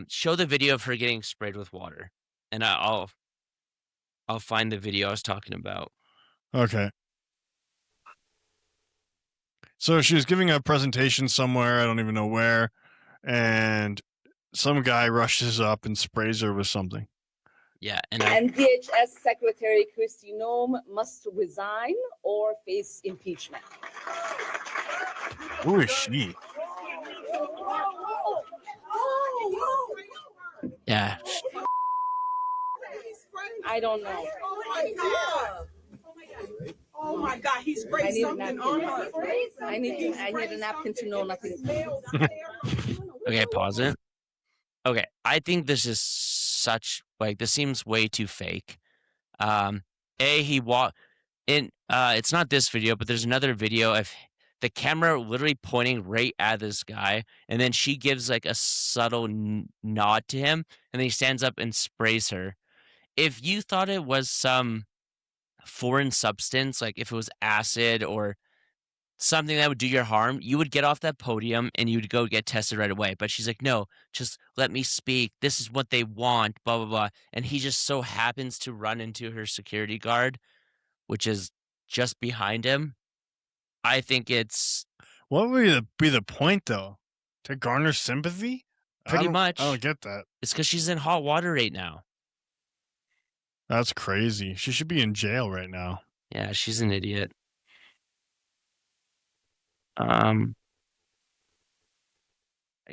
Show the video of her getting sprayed with water, and I'll find the video I was talking about. Okay. So she was giving a presentation somewhere, I don't even know where, and some guy rushes up and sprays her with something. Yeah, and DHS Secretary Kristi Noem must resign or face impeachment. Who is she? Yeah. I don't know. Oh my God, he sprayed something on her. I need a napkin to know nothing. Okay, pause it. Okay, I think this is this seems way too fake. He walked in. It's not this video, but there's another video of the camera literally pointing right at this guy, and then she gives like a subtle nod to him, and then he stands up and sprays her. If you thought it was some foreign substance, like if it was acid or something that would do your harm, you would get off that podium and you'd go get tested right away. But she's like, no, just let me speak. This is what they want, blah, blah, blah. And he just so happens to run into her security guard, which is just behind him. I think it's... What would be the point, though? To garner sympathy? Pretty much. I don't get that. It's because she's in hot water right now. That's crazy. She should be in jail right now. Yeah, she's an idiot. I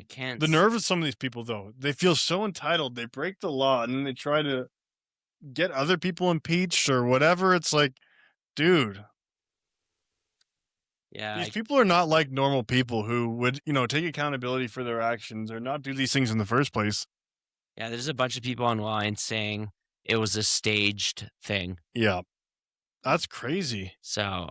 can't... The nerve of some of these people, though. They feel so entitled. They break the law, and then they try to get other people impeached or whatever. It's like, dude. Yeah. These people are not like normal people who would, take accountability for their actions or not do these things in the first place. Yeah, there's a bunch of people online saying it was a staged thing. Yeah. That's crazy. So,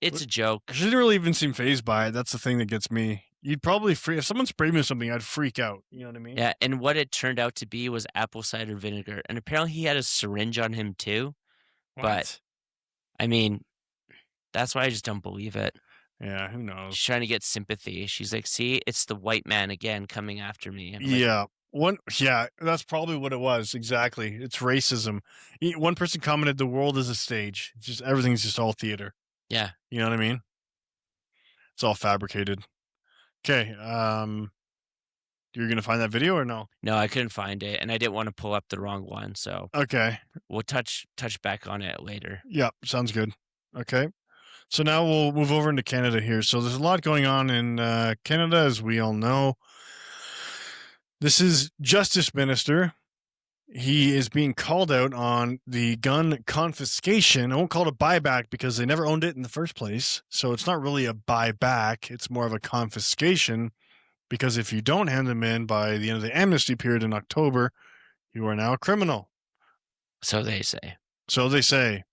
it's a joke. She didn't really even seem fazed by it. That's the thing that gets me. You'd probably if someone sprayed me with something, I'd freak out. You know what I mean? Yeah, and what it turned out to be was apple cider vinegar. And apparently he had a syringe on him too. What? But, I mean, that's why I just don't believe it. Yeah, who knows? She's trying to get sympathy. She's like, see, it's the white man again coming after me. Yeah. Yeah, that's probably what it was. Exactly. It's racism. One person commented, the world is a stage. It's just everything's just all theater. Yeah. You know what I mean? It's all fabricated. Okay. You're going to find that video or no? No, I couldn't find it, and I didn't want to pull up the wrong one, so. Okay. We'll touch back on it later. Yeah, sounds good. Okay. So now we'll move over into Canada here. So there's a lot going on in Canada, as we all know. This is Justice Minister he is being called out on the gun confiscation. I won't call it a buyback because they never owned it in the first place. So it's not really a buyback. It's more of a confiscation because if you don't hand them in by the end of the amnesty period in October, you are now a criminal. So they say. So they say.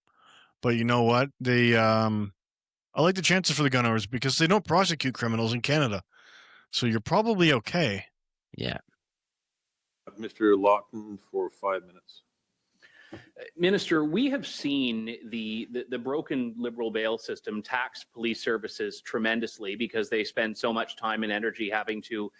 But you know what? I like the chances for the gun owners because they don't prosecute criminals in Canada. So you're probably okay. Yeah. Mr. Lawton for 5 minutes. Minister, we have seen the broken Liberal bail system tax police services tremendously because they spend so much time and energy having to,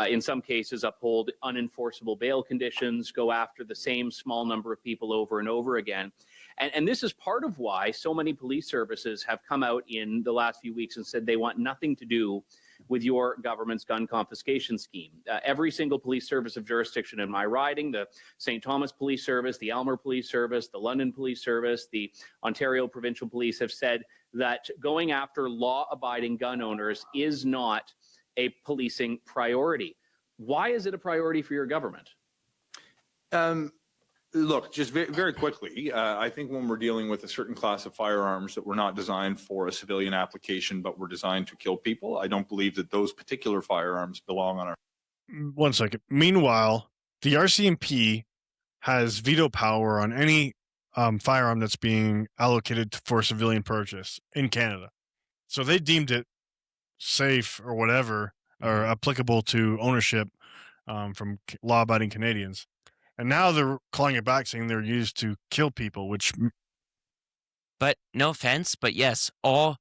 in some cases, uphold unenforceable bail conditions, go after the same small number of people over and over again. And this is part of why so many police services have come out in the last few weeks and said they want nothing to do with your government's gun confiscation scheme. Every single police service of jurisdiction in my riding, the St. Thomas Police Service, the Aylmer Police Service, the London Police Service, the Ontario Provincial Police have said that going after law-abiding gun owners is not a policing priority. Why is it a priority for your government? Look, just very quickly, I think when we're dealing with a certain class of firearms that were not designed for a civilian application, but were designed to kill people, I don't believe that those particular firearms belong on our... 1 second. Meanwhile, the RCMP has veto power on any firearm that's being allocated for civilian purchase in Canada. So they deemed it safe or whatever, or applicable to ownership from law-abiding Canadians. And now they're calling it back, saying they're used to kill people, which... But no offense, but yes, all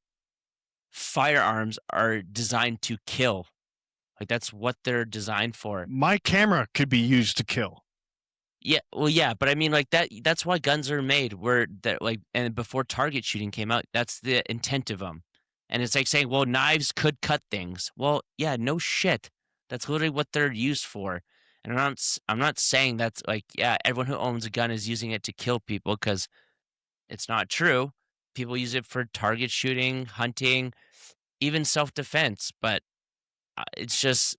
firearms are designed to kill. Like, that's what they're designed for. My camera could be used to kill. Yeah, well, yeah, but I mean, like, that's why guns are made, where that, like, and before target shooting came out, that's the intent of them. And it's like saying, well, knives could cut things. Well, yeah, no shit. That's literally what they're used for. And I'm not saying that's like, yeah, everyone who owns a gun is using it to kill people, because it's not true. People use it for target shooting, hunting, even self-defense. But it's just,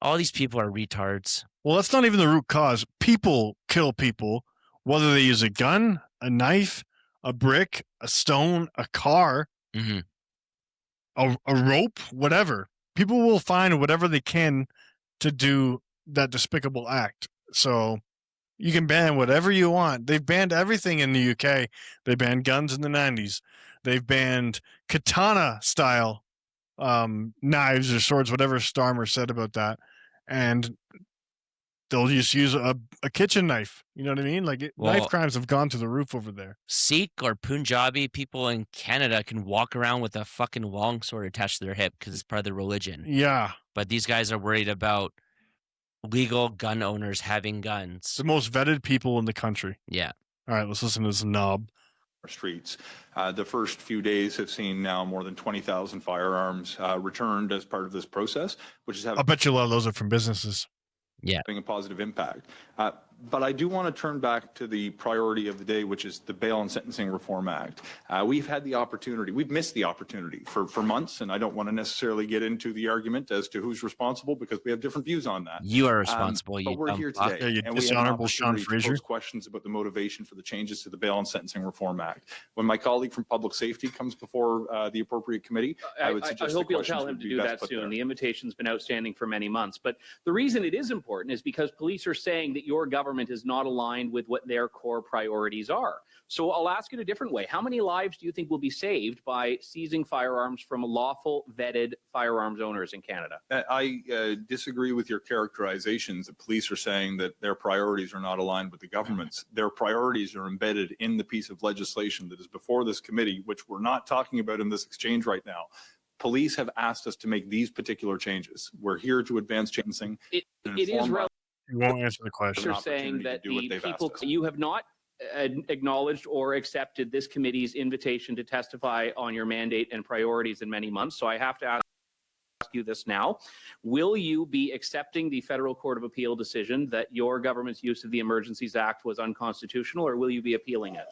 all these people are retards. Well, that's not even the root cause. People kill people, whether they use a gun, a knife, a brick, a stone, a car, a rope, whatever. People will find whatever they can to do that despicable act. So you can ban whatever you want. They've banned everything in the UK. They banned guns in the 90s. They've banned katana-style knives or swords, whatever Starmer said about that. And they'll just use a kitchen knife. You know what I mean? Like, knife crimes have gone to the roof over there. Sikh or Punjabi people in Canada can walk around with a fucking longsword attached to their hip because it's part of their religion. Yeah. But these guys are worried about legal gun owners having guns. The most vetted people in the country. Yeah. All right, let's listen to this knob. Streets. The first few days have seen now more than 20,000 firearms returned as part of this process, which is having... I bet you a lot of those are from businesses. Yeah. Having a positive impact. But I do want to turn back to the priority of the day, which is the Bail and Sentencing Reform Act. We've had the opportunity, we've missed the opportunity for months, and I don't want to necessarily get into the argument as to who's responsible because we have different views on that. You are responsible, but we're here today, and we have an opportunity to pose questions about the motivation for the changes to the Bail and Sentencing Reform Act. When my colleague from Public Safety comes before the appropriate committee, I would suggest I hope you'll tell him to do that soon. The invitation's been outstanding for many months. But the reason it is important is because police are saying that your government is not aligned with what their core priorities are. So I'll ask it a different way. How many lives do you think will be saved by seizing firearms from lawful, vetted firearms owners in Canada? I disagree with your characterizations. The police are saying that their priorities are not aligned with the government's. Their priorities are embedded in the piece of legislation that is before this committee, which we're not talking about in this exchange right now. Police have asked us to make these particular changes. We're here to advance sentencing. It is relevant. You won't answer the question. You're saying that the people, you have not acknowledged or accepted this committee's invitation to testify on your mandate and priorities in many months. So I have to ask. you this now. Will you be accepting the Federal Court of Appeal decision that your government's use of the Emergencies Act was unconstitutional, or will you be appealing it?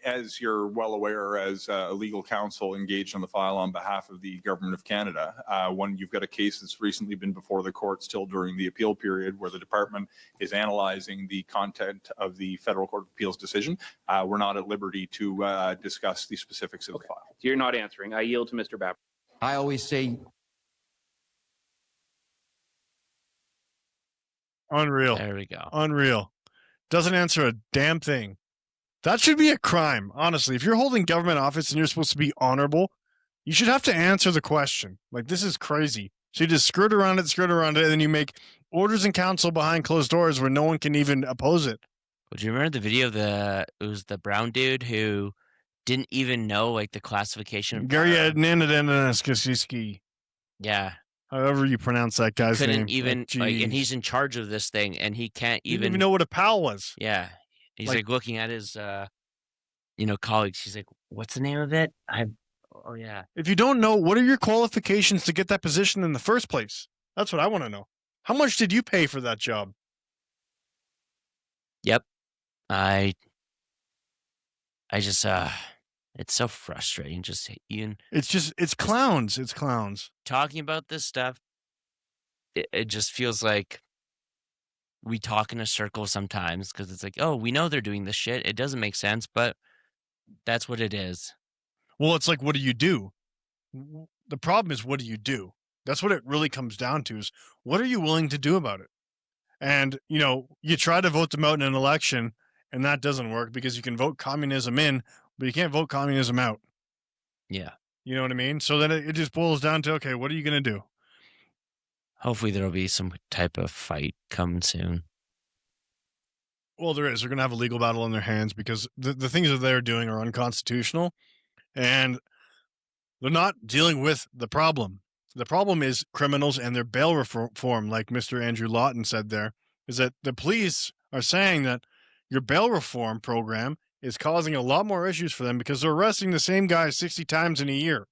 As you're well aware, as a legal counsel engaged on the file on behalf of the Government of Canada, when you've got a case that's recently been before the court still during the appeal period where the department is analyzing the content of the Federal Court of Appeals decision, we're not at liberty to discuss the specifics of the file. You're not answering. I yield to Mr. Bapper. I always say Unreal. There we go. Unreal. Doesn't answer a damn thing. That should be a crime, honestly. If you're holding government office and you're supposed to be honorable, you should have to answer the question. Like, this is crazy. So you just skirt around it, and then you make orders in council behind closed doors where no one can even oppose it. Would you remember the video of it was the brown dude who didn't even know, like, the classification? Gary Nanadanaskiski. Yeah. However you pronounce that guy's name. Couldn't even, like, and he's in charge of this thing, and he can't He didn't even even know what a PAL was. Yeah. He's like looking at his, colleagues. He's like, "What's the name of it?" Oh yeah. If you don't know, what are your qualifications to get that position in the first place? That's what I want to know. How much did you pay for that job? Yep. I just it's so frustrating. Just even it's clowns. It's clowns talking about this stuff. It just feels like we talk in a circle sometimes because it's like, oh, we know they're doing this shit. It doesn't make sense, but that's what it is. Well, it's like, what do you do? The problem is, what do you do? That's what it really comes down to is, what are you willing to do about it? And, you try to vote them out in an election, and that doesn't work because you can vote communism in, but you can't vote communism out. Yeah. You know what I mean? So then it just boils down to, okay, what are you going to do? Hopefully there'll be some type of fight coming soon. Well, there is. They're going to have a legal battle in their hands because the things that they're doing are unconstitutional, and they're not dealing with the problem. The problem is criminals and their bail reform, like Mr. Andrew Lawton said there, is that the police are saying that your bail reform program is causing a lot more issues for them because they're arresting the same guy 60 times in a year.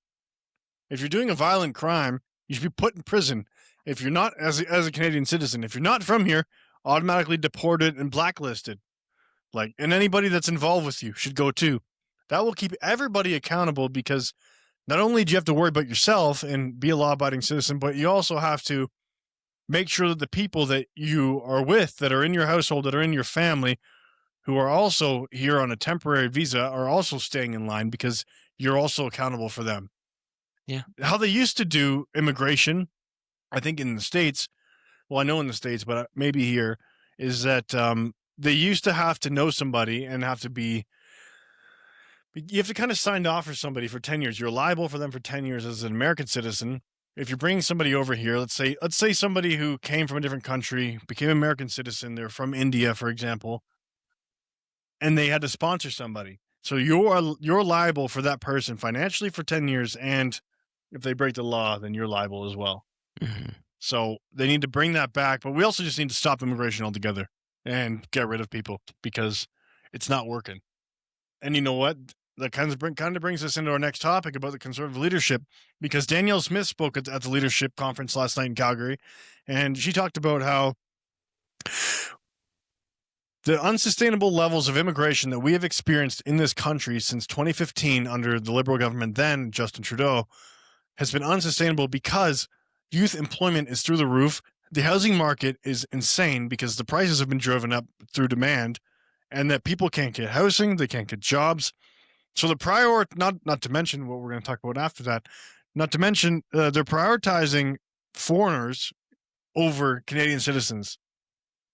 If you're doing a violent crime, you should be put in prison. If you're not, as a Canadian citizen, if you're not from here, automatically deported and blacklisted. And anybody that's involved with you should go too. That will keep everybody accountable because not only do you have to worry about yourself and be a law-abiding citizen, but you also have to make sure that the people that you are with, that are in your household, that are in your family, who are also here on a temporary visa, are also staying in line because you're also accountable for them. Yeah. How they used to do immigration, I think in the States, well, I know in the States, but maybe here, is that they used to have to know somebody and you have to kind of sign off for somebody for 10 years. You're liable for them for 10 years as an American citizen. If you're bringing somebody over here, let's say somebody who came from a different country, became an American citizen, they're from India, for example, and they had to sponsor somebody. So you're liable for that person financially for 10 years, and if they break the law, then you're liable as well. Mm-hmm. So they need to bring that back, but we also just need to stop immigration altogether and get rid of people because it's not working. And you know what? That kind of brings us into our next topic about the Conservative leadership, because Danielle Smith spoke at the leadership conference last night in Calgary, and she talked about how the unsustainable levels of immigration that we have experienced in this country since 2015 under the Liberal government then, Justin Trudeau, has been unsustainable because youth employment is through the roof. The housing market is insane because the prices have been driven up through demand, and that people can't get housing, they can't get jobs. So not to mention what we're going to talk about after that, not to mention they're prioritizing foreigners over Canadian citizens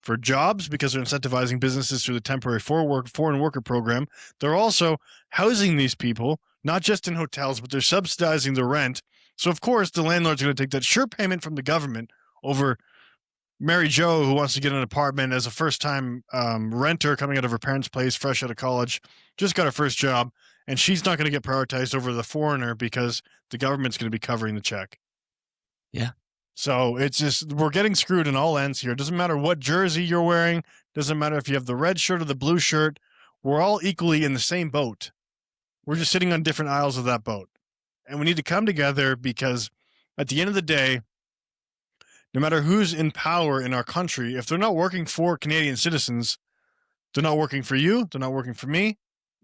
for jobs because they're incentivizing businesses through the temporary foreign worker program. They're also housing these people, not just in hotels, but they're subsidizing the rent. So, of course, the landlord's going to take that sure payment from the government over Mary Jo, who wants to get an apartment as a first-time renter coming out of her parents' place, fresh out of college, just got her first job, and she's not going to get prioritized over the foreigner because the government's going to be covering the check. Yeah. So it's just, we're getting screwed in all ends here. It doesn't matter what jersey you're wearing. Doesn't matter if you have the red shirt or the blue shirt. We're all equally in the same boat. We're just sitting on different aisles of that boat. And we need to come together because At the end of the day, no matter who's in power in our country, if they're not working for Canadian citizens, they're not working for you, they're not working for me.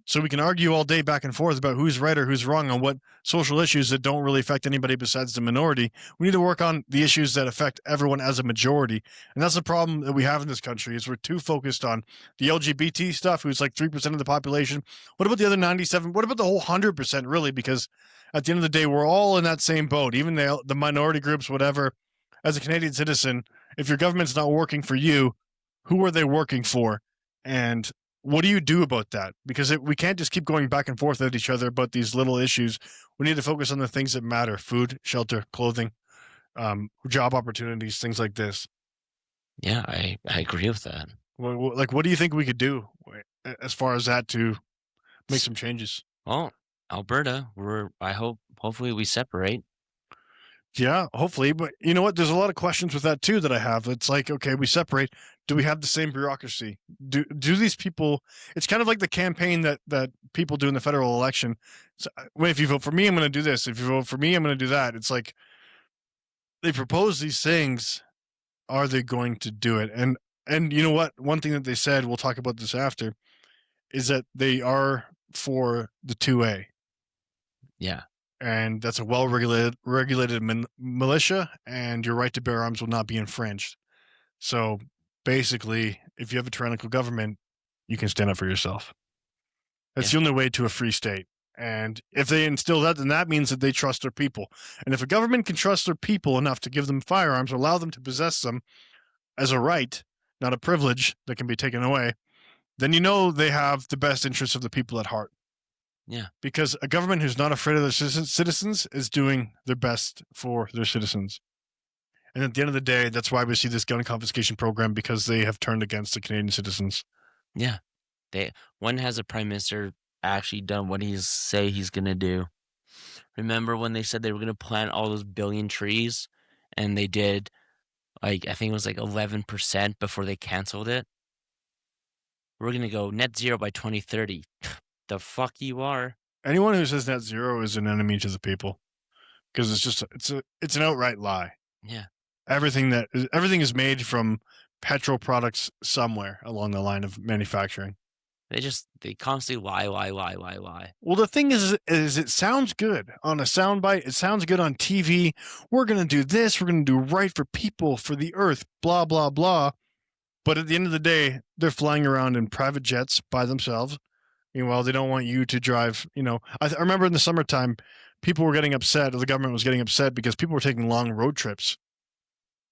So we can argue all day back and forth about who's right or who's wrong on what social issues that don't really affect anybody besides the minority. We need to work on the issues that affect everyone as a majority. And that's the problem that we have in this country is we're too focused on the LGBT stuff, who's like 3% of the population. What about the other 97? What about the whole 100% really? Because at the end of the day, we're all in that same boat, even the minority groups, whatever. As a Canadian citizen, if your government's not working for you, who are they working for? And what do you do about that? Because we can't just keep going back and forth at each other about these little issues. We need to focus on the things that matter: food, shelter, clothing, job opportunities, things like this. Yeah, I agree with that. Like, what do you think we could do as far as that to make some changes? Well, Alberta, hopefully we separate. Yeah, hopefully. But you know what? There's a lot of questions with that too that I have. It's like, okay, we separate. Do we have the same bureaucracy? Do these people? It's kind of like the campaign that people do in the federal election. So, if you vote for me, I'm going to do this. If you vote for me, I'm going to do that. It's like they propose these things. Are they going to do it? And you know what? One thing that they said, we'll talk about this after, is that they are for the 2A. Yeah. And that's a well-regulated militia, and your right to bear arms will not be infringed. So basically, if you have a tyrannical government, you can stand up for yourself. That's the only way to a free state. And if they instill that, then that means that they trust their people. And if a government can trust their people enough to give them firearms, allow them to possess them as a right, not a privilege that can be taken away, then you know they have the best interests of the people at heart. Yeah. Because a government who's not afraid of their citizens is doing their best for their citizens. And at the end of the day, that's why we see this gun confiscation program, because they have turned against the Canadian citizens. Yeah. When has a prime minister actually done what say he's going to do? Remember when they said they were going to plant all those billion trees and they did, like, I think it was like 11% before they canceled it? We're going to go net zero by 2030. The fuck you are. Anyone who says net zero is an enemy to the people, because it's an outright lie. Yeah. Everything is made from petrol products somewhere along the line of manufacturing. They constantly lie. Well, the thing is it sounds good on a soundbite. It sounds good on TV. We're going to do this. We're going to do right for people, for the earth, blah, blah, blah. But at the end of the day, they're flying around in private jets by themselves. Meanwhile, they don't want you to drive. I remember in the summertime, people were getting upset, or the government was getting upset because people were taking long road trips.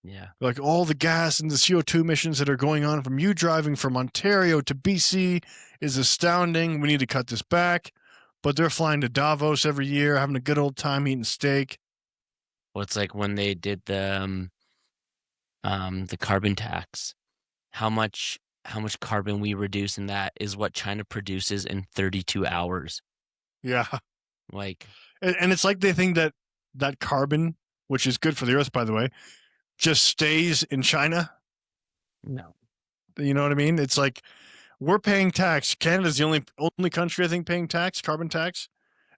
Yeah. Like all the gas and the CO2 emissions that are going on from you driving from Ontario to BC is astounding. We need to cut this back. But they're flying to Davos every year, having a good old time eating steak. Well, it's like when they did the carbon tax. How much carbon we reduce in that is what China produces in 32 hours. Yeah. Like, and it's like they think that carbon, which is good for the earth, by the way, just stays in China. No. You know what I mean? It's like we're paying tax. Canada's the only country, I think, paying carbon tax,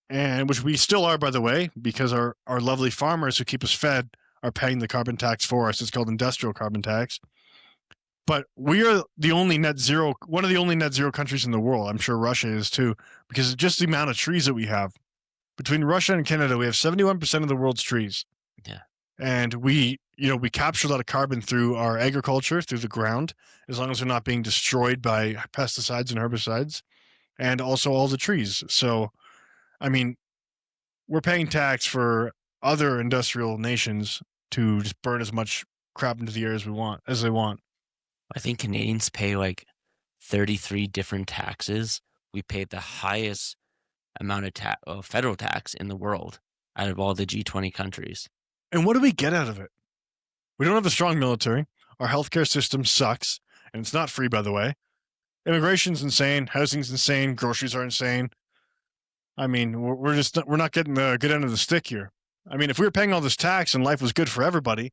and which we still are, by the way, because our lovely farmers who keep us fed are paying the carbon tax for us. It's called industrial carbon tax. But we are one of the only net zero countries in the world. I'm sure Russia is too, because of just the amount of trees that we have. Between Russia and Canada, we have 71% of the world's trees. Yeah. And we capture a lot of carbon through our agriculture, through the ground, as long as they're not being destroyed by pesticides and herbicides, and also all the trees. So, I mean, we're paying tax for other industrial nations to just burn as much crap into the air as they want. I think Canadians pay like 33 different taxes. We pay the highest amount of federal tax in the world out of all the G20 countries. And what do we get out of it? We don't have a strong military. Our healthcare system sucks, and it's not free, by the way. Immigration's insane. Housing's insane. Groceries are insane. I mean, we're not getting the good end of the stick here. I mean, if we were paying all this tax and life was good for everybody,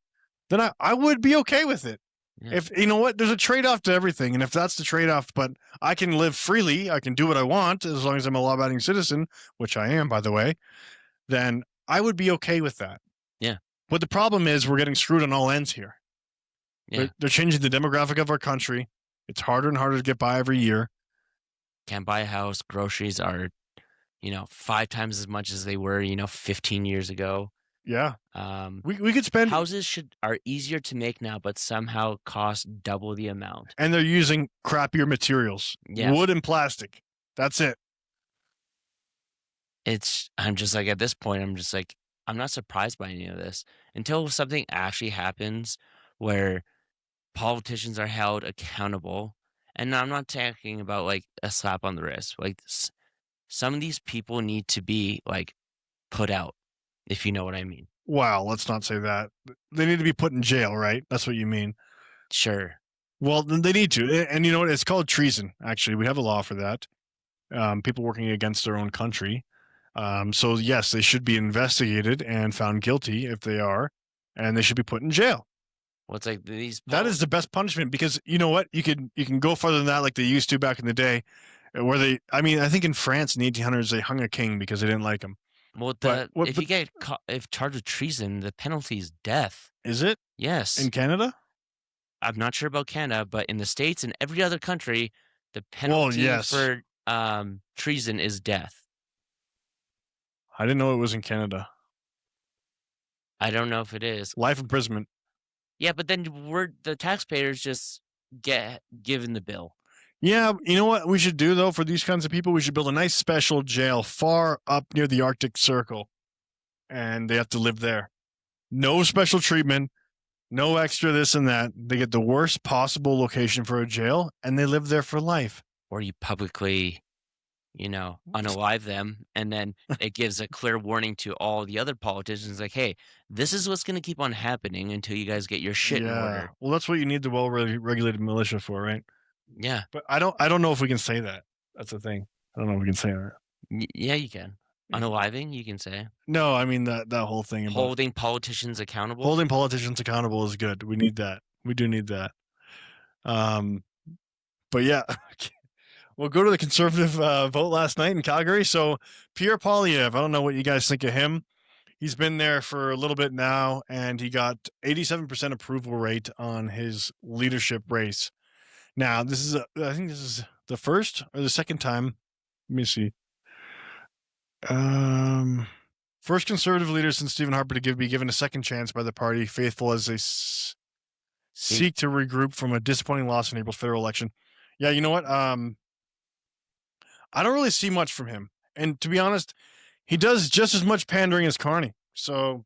then I would be okay with it. Yeah. If you know what, there's a trade-off to everything, and if that's the trade-off, but I can live freely, I can do what I want as long as I'm a law-abiding citizen, which I am, by the way, then I would be okay with that. Yeah. But the problem is we're getting screwed on all ends here. Yeah. They're changing the demographic of our country. It's harder and harder to get by every year. Can't buy a house. Groceries are, 5 times as much as they were, 15 years ago. Yeah. We could spend houses are easier to make now, but somehow cost double the amount. And they're using crappier materials. Yeah. Wood and plastic. That's it. I'm just like, at this point, I'm not surprised by any of this until something actually happens where politicians are held accountable. And I'm not talking about like a slap on the wrist. Like some of these people need to be like put out, if you know what I mean. Wow, let's not say that. They need to be put in jail, right? That's what you mean. Sure. Well, then they need to. And you know what? It's called treason, actually. We have a law for that. People working against their own country. So, yes, they should be investigated and found guilty if they are, and they should be put in jail. Well, it's like that is the best punishment because you know what? You can go further than that like they used to back in the day where I think in France in the 1800s, they hung a king because they didn't like him. Well, if you get charged with treason, the penalty is death. Is it? Yes. In Canada? I'm not sure about Canada, but in the States and every other country, the penalty for treason is death. I didn't know it was in Canada. I don't know if it is. Life imprisonment. Yeah, but then the taxpayers just get given the bill. Yeah, you know what we should do, though, for these kinds of people? We should build a nice special jail far up near the Arctic Circle, and they have to live there. No special treatment, no extra this and that. They get the worst possible location for a jail, and they live there for life. Or you publicly, unalive them, and then it gives a clear warning to all the other politicians, like, hey, this is what's going to keep on happening until you guys get your shit in order. Well, that's what you need the well-regulated militia for, right? Yeah. But I don't know if we can say that. That's the thing. I don't know if we can say that. Yeah, you can. Unaliving, you can say. No, I mean that whole thing. Holding politicians accountable? Holding politicians accountable is good. We need that. We do need that. But yeah, we'll go to the Conservative vote last night in Calgary. So Pierre Poilievre, I don't know what you guys think of him. He's been there for a little bit now, and he got 87% approval rate on his leadership race. Now, I think this is the first or the second time. Let me see. First Conservative leader since Stephen Harper to be given a second chance by the party, faithful as they seek to regroup from a disappointing loss in April's federal election. Yeah, you know what? I don't really see much from him. And to be honest, he does just as much pandering as Carney. So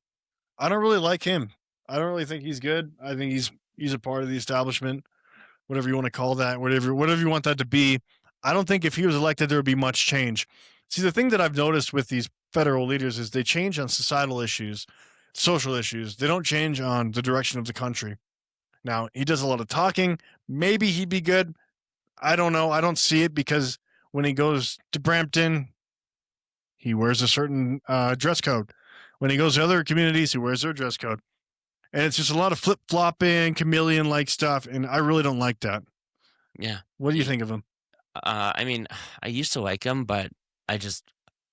I don't really like him. I don't really think he's good. I think he's a part of the establishment, whatever you want to call that, whatever you want that to be. I don't think if he was elected, there would be much change. See, the thing that I've noticed with these federal leaders is they change on societal issues, social issues. They don't change on the direction of the country. Now, he does a lot of talking. Maybe he'd be good. I don't know. I don't see it because when he goes to Brampton, he wears a certain dress code. When he goes to other communities, he wears their dress code. And it's just a lot of flip-flopping, chameleon-like stuff, and I really don't like that. Yeah. What do you think of him? I mean, I used to like him, but I just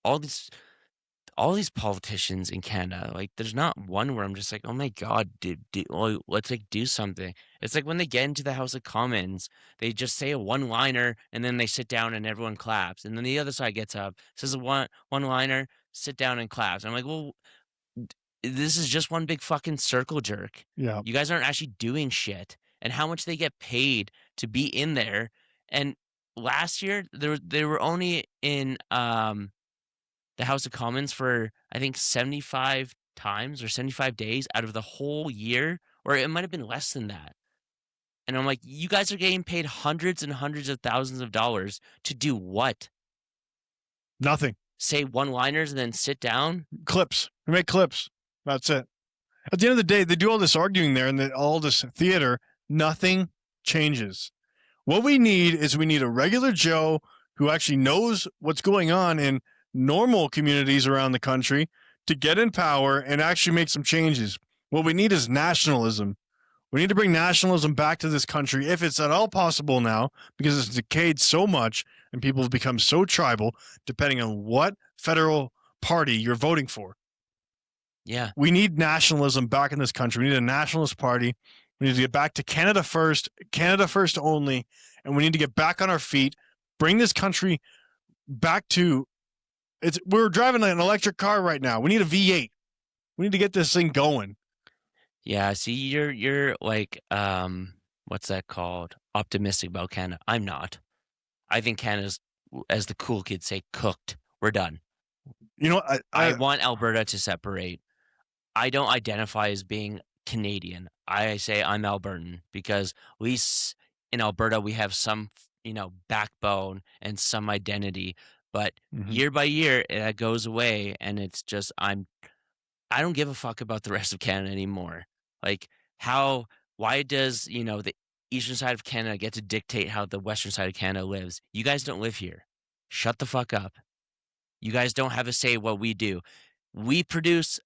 all these politicians in Canada, like, there's not one where I'm just like, oh my god, let's like do something. It's like when they get into the House of Commons, they just say a one-liner and then they sit down and everyone claps, and then the other side gets up, says a one-liner, sit down and claps. I'm like, well, this is just one big fucking circle jerk. Yeah. You guys aren't actually doing shit. And how much they get paid to be in there. And last year, they were only in the House of Commons for, I think, 75 times or 75 days out of the whole year. Or it might have been less than that. And I'm like, you guys are getting paid hundreds and hundreds of thousands of dollars to do what? Nothing. Say one-liners and then sit down? Clips. We make clips. That's it. At the end of the day, they do all this arguing there and all this theater. Nothing changes. What we need is a regular Joe who actually knows what's going on in normal communities around the country to get in power and actually make some changes. What we need is nationalism. We need to bring nationalism back to this country if it's at all possible now, because it's decayed so much and people have become so tribal, depending on what federal party you're voting for. Yeah. We need nationalism back in this country. We need a nationalist party. We need to get back to Canada first only, and we need to get back on our feet, bring this country back to we're driving an electric car right now. We need a V8. We need to get this thing going. Yeah, see, you're like, what's that called? Optimistic about Canada. I'm not. I think Canada's, as the cool kids say, cooked. We're done. You know, I want Alberta to separate. I don't identify as being Canadian. I say I'm Albertan because at least in Alberta we have some, backbone and some identity. But year by year, that goes away, and it's just I don't give a fuck about the rest of Canada anymore. Like why does, the eastern side of Canada get to dictate how the western side of Canada lives? You guys don't live here. Shut the fuck up. You guys don't have a say what we do. We produce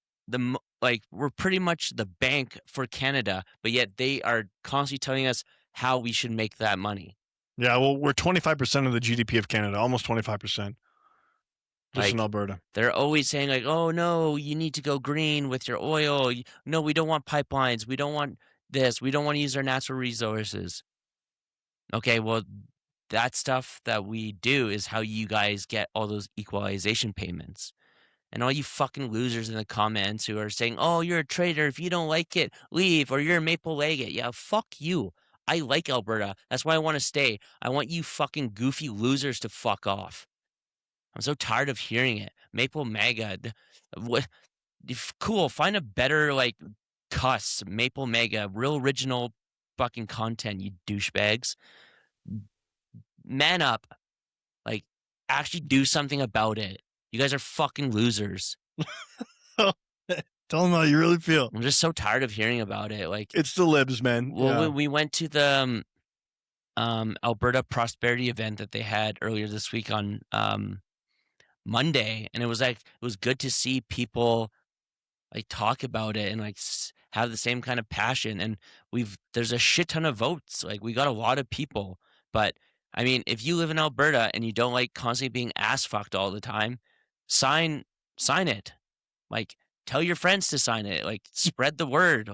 we're pretty much the bank for Canada, but yet they are constantly telling us how we should make that money. Yeah, well, we're 25% of the GDP of Canada, almost 25%. Just in Alberta. They're always saying like, oh no, you need to go green with your oil. No, we don't want pipelines. We don't want this. We don't want to use our natural resources. Okay, well, that stuff that we do is how you guys get all those equalization payments. And all you fucking losers in the comments who are saying, oh, you're a traitor. If you don't like it, leave. Or you're a maple legate. Yeah, fuck you. I like Alberta. That's why I want to stay. I want you fucking goofy losers to fuck off. I'm so tired of hearing it. Maple mega. What? Cool. Find a better, cuss. Maple mega. Real original fucking content, you douchebags. Man up. Actually do something about it. You guys are fucking losers. Tell them how you really feel. I'm just so tired of hearing about it. It's the libs, man. Well, we went to the Alberta Prosperity event that they had earlier this week on Monday, and it was good to see people talk about it and have the same kind of passion. And there's a shit ton of votes. We got a lot of people, but I mean, if you live in Alberta and you don't like constantly being ass fucked all the time, sign it. Tell your friends to sign it. Spread the word.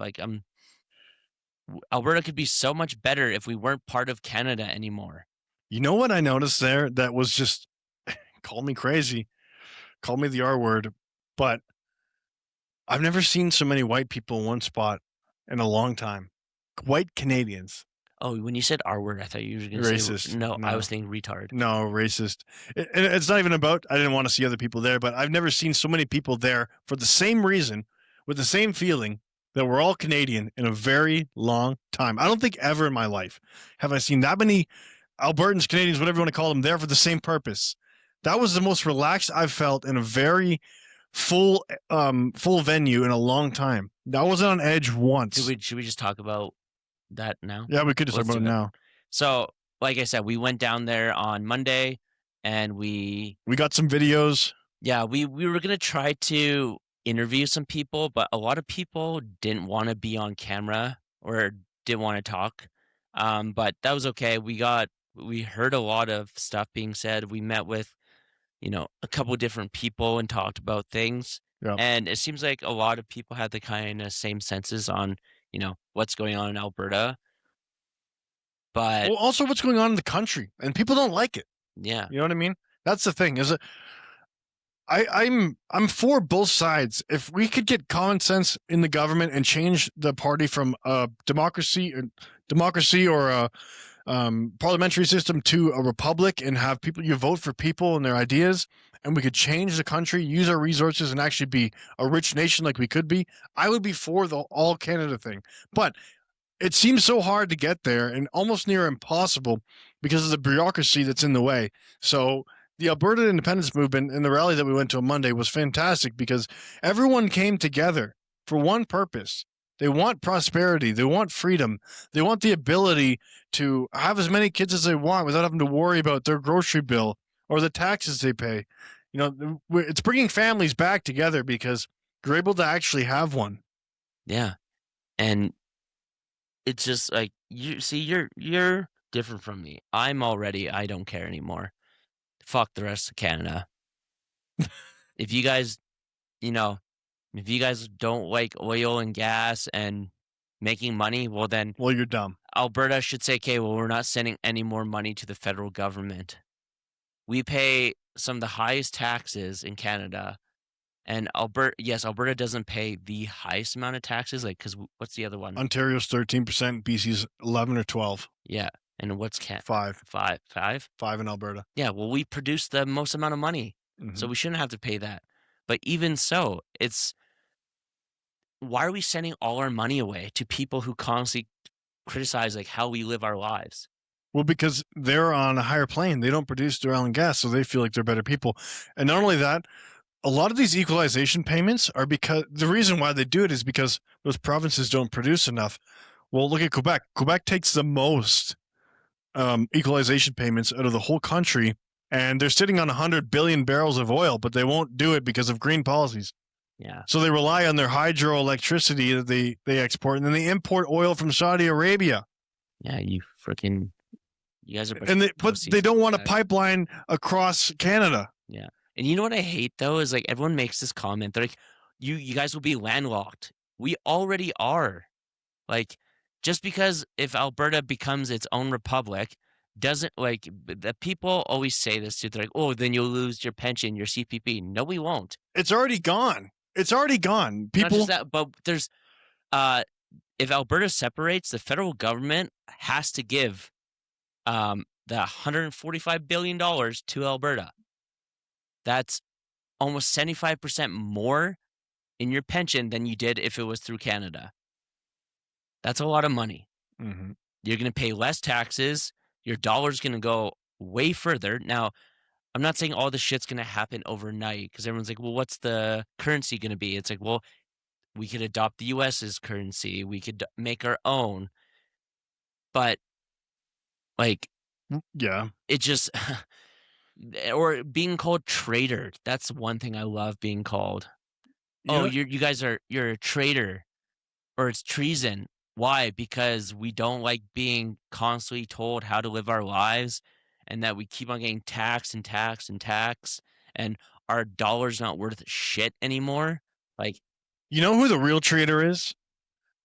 Alberta could be so much better if we weren't part of Canada anymore. You know what I noticed there that was just call me crazy, call me the R word, but I've never seen so many white people in one spot in a long time. White Canadians. Oh, when you said R word, I thought you were going to say racist. No, I was thinking retard. No, racist. It's not even about, I didn't want to see other people there, but I've never seen so many people there for the same reason, with the same feeling that we're all Canadian in a very long time. I don't think ever in my life have I seen that many Albertans, Canadians, whatever you want to call them, there for the same purpose. That was the most relaxed I've felt in a very full venue in a long time. That wasn't on edge once. Should we just talk about that now? Yeah, we could just talk about it now. So, like I said, we went down there on Monday, and we got some videos. Yeah, we were gonna try to interview some people, but a lot of people didn't want to be on camera or didn't want to talk. But that was okay. We heard a lot of stuff being said. We met with, a couple different people and talked about things. Yep. And it seems like a lot of people had the kind of same senses on, what's going on in Alberta. But also what's going on in the country, and people don't like it. Yeah. You know what I mean? That's the thing. I'm for both sides. If we could get common sense in the government and change the party from a democracy or a parliamentary system to a republic, and have you vote for people and their ideas, and we could change the country, use our resources, and actually be a rich nation like we could be, I would be for the all Canada thing. But it seems so hard to get there and almost near impossible because of the bureaucracy that's in the way. So the Alberta independence movement and the rally that we went to on Monday was fantastic because everyone came together for one purpose. They want prosperity. They want freedom. They want the ability to have as many kids as they want without having to worry about their grocery bill or the taxes they pay. It's bringing families back together because you're able to actually have one. Yeah. And it's just you're different from me. I don't care anymore. Fuck the rest of Canada. If you guys, If you guys don't like oil and gas and making money, well, then You're dumb. Alberta should say, okay, well, we're not sending any more money to the federal government. We pay some of the highest taxes in Canada. And Alberta doesn't pay the highest amount of taxes. Like, because what's the other one? Ontario's 13%, BC's 11 or 12. Yeah. And what's 5. 5? 5 in Alberta. Yeah. Well, we produce the most amount of money. So we shouldn't have to pay that. But even so, why are we sending all our money away to people who constantly criticize like how we live our lives? Well, because they're on a higher plane. They don't produce their oil and gas, so they feel like they're better people. And not only that, a lot of these equalization payments are because the reason why they do it is because those provinces don't produce enough. Well, look at Quebec. Quebec takes the most equalization payments out of the whole country, and they're sitting on 100 billion barrels of oil, but they won't do it because of green policies. Yeah. So they rely on their hydroelectricity that they export, and then they import oil from Saudi Arabia. Yeah, you guys are. But they don't want a pipeline across Canada. Yeah. And you know what I hate though is like everyone makes this comment. They're like, you guys will be landlocked. We already are. Like, just because if Alberta becomes its own republic, doesn't like the people always say this too. They're like, oh, then you'll lose your pension, your CPP. No, we won't. It's already gone. It's already gone. Not just that, but there's if Alberta separates, the federal government has to give the $145 billion to Alberta. That's almost 75% more in your pension than you did if it was through Canada. That's a lot of money. Mm-hmm. You're going to pay less taxes. Your dollar's going to go way further. Now, I'm not saying all this shit's going to happen overnight because everyone's like, well, what's the currency going to be? It's like, well, we could adopt the US's currency. We could make our own. But, like, yeah, it just, or being called traitor. That's one thing I love being called. You're a traitor, or it's treason. Why? Because we don't like being constantly told how to live our lives and that we keep on getting taxed and taxed and taxed and our dollar's not worth shit anymore. Like, you know who the real traitor is?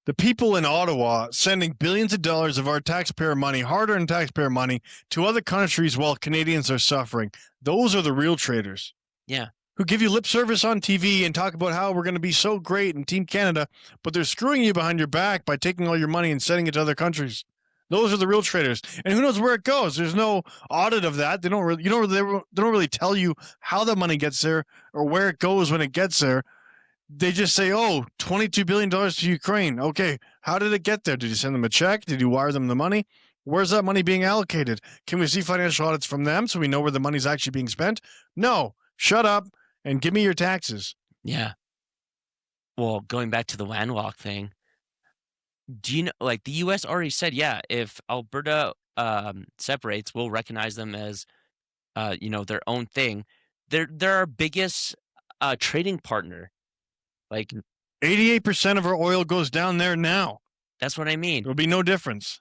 The people in Ottawa sending billions of dollars of our taxpayer money, hard-earned taxpayer money, to other countries while Canadians are suffering. Those are the real traitors. Yeah. Who give you lip service on TV and talk about how we're going to be so great in Team Canada, but they're screwing you behind your back by taking all your money and sending it to other countries. Those are the real traitors. And who knows where it goes? There's no audit of that. They don't really tell you how the money gets there or where it goes when it gets there. They just say, oh, $22 billion to Ukraine. Okay, how did it get there? Did you send them a check? Did you wire them the money? Where's that money being allocated? Can we see financial audits from them so we know where the money's actually being spent? No. Shut up and give me your taxes. Yeah. Well, going back to the landlocked thing, do you know, like the U.S. already said, yeah, if Alberta separates, we'll recognize them as, their own thing. They're our biggest trading partner. Like 88% of our oil goes down there now. That's what I mean. There'll be no difference.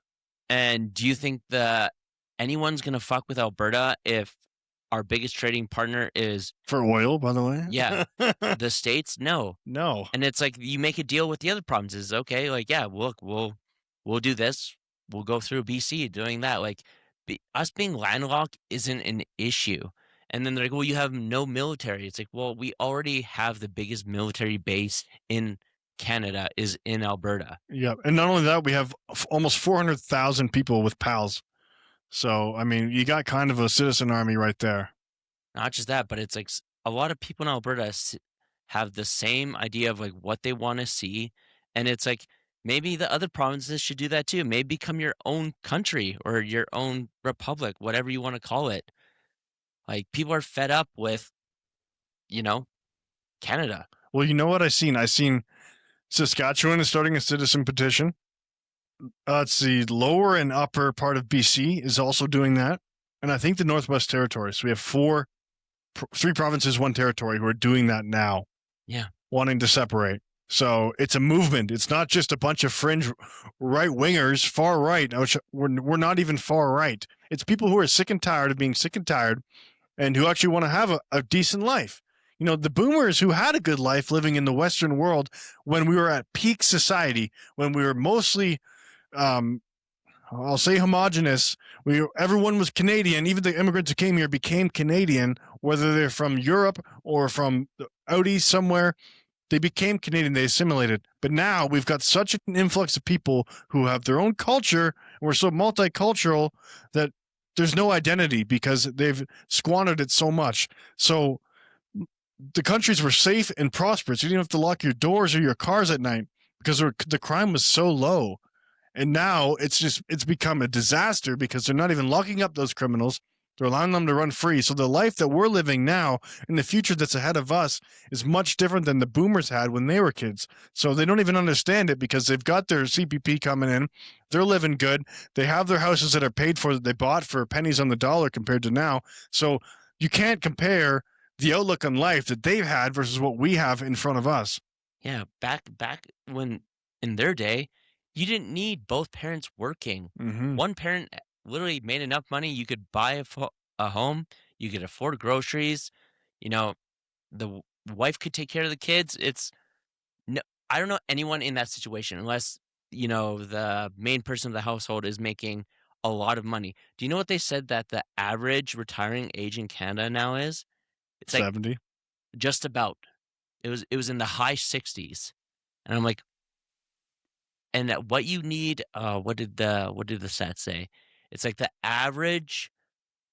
And do you think that anyone's going to fuck with Alberta if our biggest trading partner is for oil, by the way? Yeah. The States? No. And it's like you make a deal with the other provinces. Okay, like, yeah, look, we'll do this. We'll go through BC doing that. Like us being landlocked isn't an issue. And then they're like, well, you have no military. It's like, well, we already have the biggest military base in Canada is in Alberta. Yeah. And not only that, we have almost 400,000 people with PALs. So, I mean, you got kind of a citizen army right there. Not just that, but it's like a lot of people in Alberta have the same idea of like what they want to see. And it's like, maybe the other provinces should do that too. Maybe become your own country or your own republic, whatever you want to call it. Like, people are fed up with, Canada. Well, you know what I've seen? I've seen Saskatchewan is starting a citizen petition. It's the lower and upper part of BC is also doing that. And I think the Northwest Territories. So we have three provinces, one territory who are doing that now. Yeah. Wanting to separate. So it's a movement. It's not just a bunch of fringe right-wingers, far right. We're not even far right. It's people who are sick and tired of being sick and tired and who actually want to have a decent life. The boomers who had a good life living in the Western world when we were at peak society, when we were mostly, I'll say homogenous. Everyone was Canadian. Even the immigrants who came here became Canadian, whether they're from Europe or from out east somewhere. They became Canadian. They assimilated. But now we've got such an influx of people who have their own culture. And we're so multicultural that there's no identity because they've squandered it so much. So the countries were safe and prosperous. You didn't have to lock your doors or your cars at night because the crime was so low. And now it's become a disaster because they're not even locking up those criminals. They're allowing them to run free. So the life that we're living now in the future that's ahead of us is much different than the boomers had when they were kids. So they don't even understand it because they've got their CPP coming in. They're living good. They have their houses that are paid for that they bought for pennies on the dollar compared to now. So you can't compare the outlook on life that they've had versus what we have in front of us. Yeah, back when in their day, you didn't need both parents working. Mm-hmm. One parent literally made enough money you could buy a home, you could afford groceries, the wife could take care of the kids. I don't know anyone in that situation unless the main person of the household is making a lot of money. Do you know what they said that the average retiring age in Canada now is? It's like 70. just about. It was in the high 60s. And I'm like, and what you need, what did the stats say? It's like the average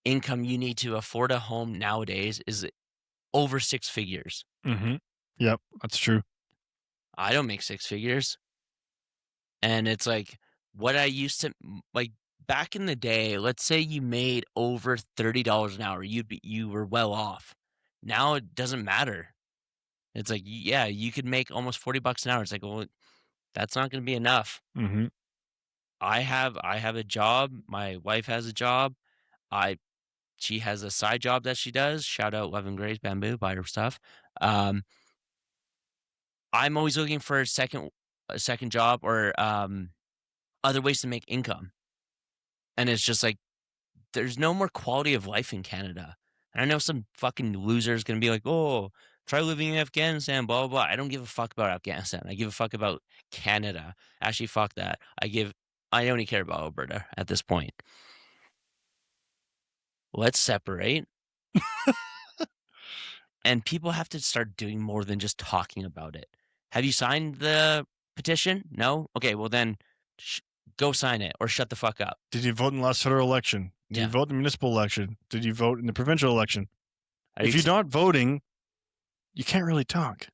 income you need to afford a home nowadays is over 6 figures. Mm-hmm. Yep, that's true. I don't make 6 figures. And it's like what I used to like back in the day, let's say you made over $30 an hour, you were well off. Now it doesn't matter. It's like, yeah, you could make almost $40 an hour. It's like, well, that's not going to be enough. Mm-hmm. I have a job. My wife has a job. She has a side job that she does. Shout out Love and Grace Bamboo, buy her stuff. I'm always looking for a second job or other ways to make income. And it's just like there's no more quality of life in Canada. And I know some fucking loser is gonna be like, "Oh, try living in Afghanistan." Blah blah blah. I don't give a fuck about Afghanistan. I give a fuck about Canada. Actually, fuck that. I only care about Alberta at this point. Let's separate. And people have to start doing more than just talking about it. Have you signed the petition? No? Okay, well then go sign it or shut the fuck up. Did you vote in the last federal election? Did you vote in the municipal election? Did you vote in the provincial election? If you're not voting, you can't really talk.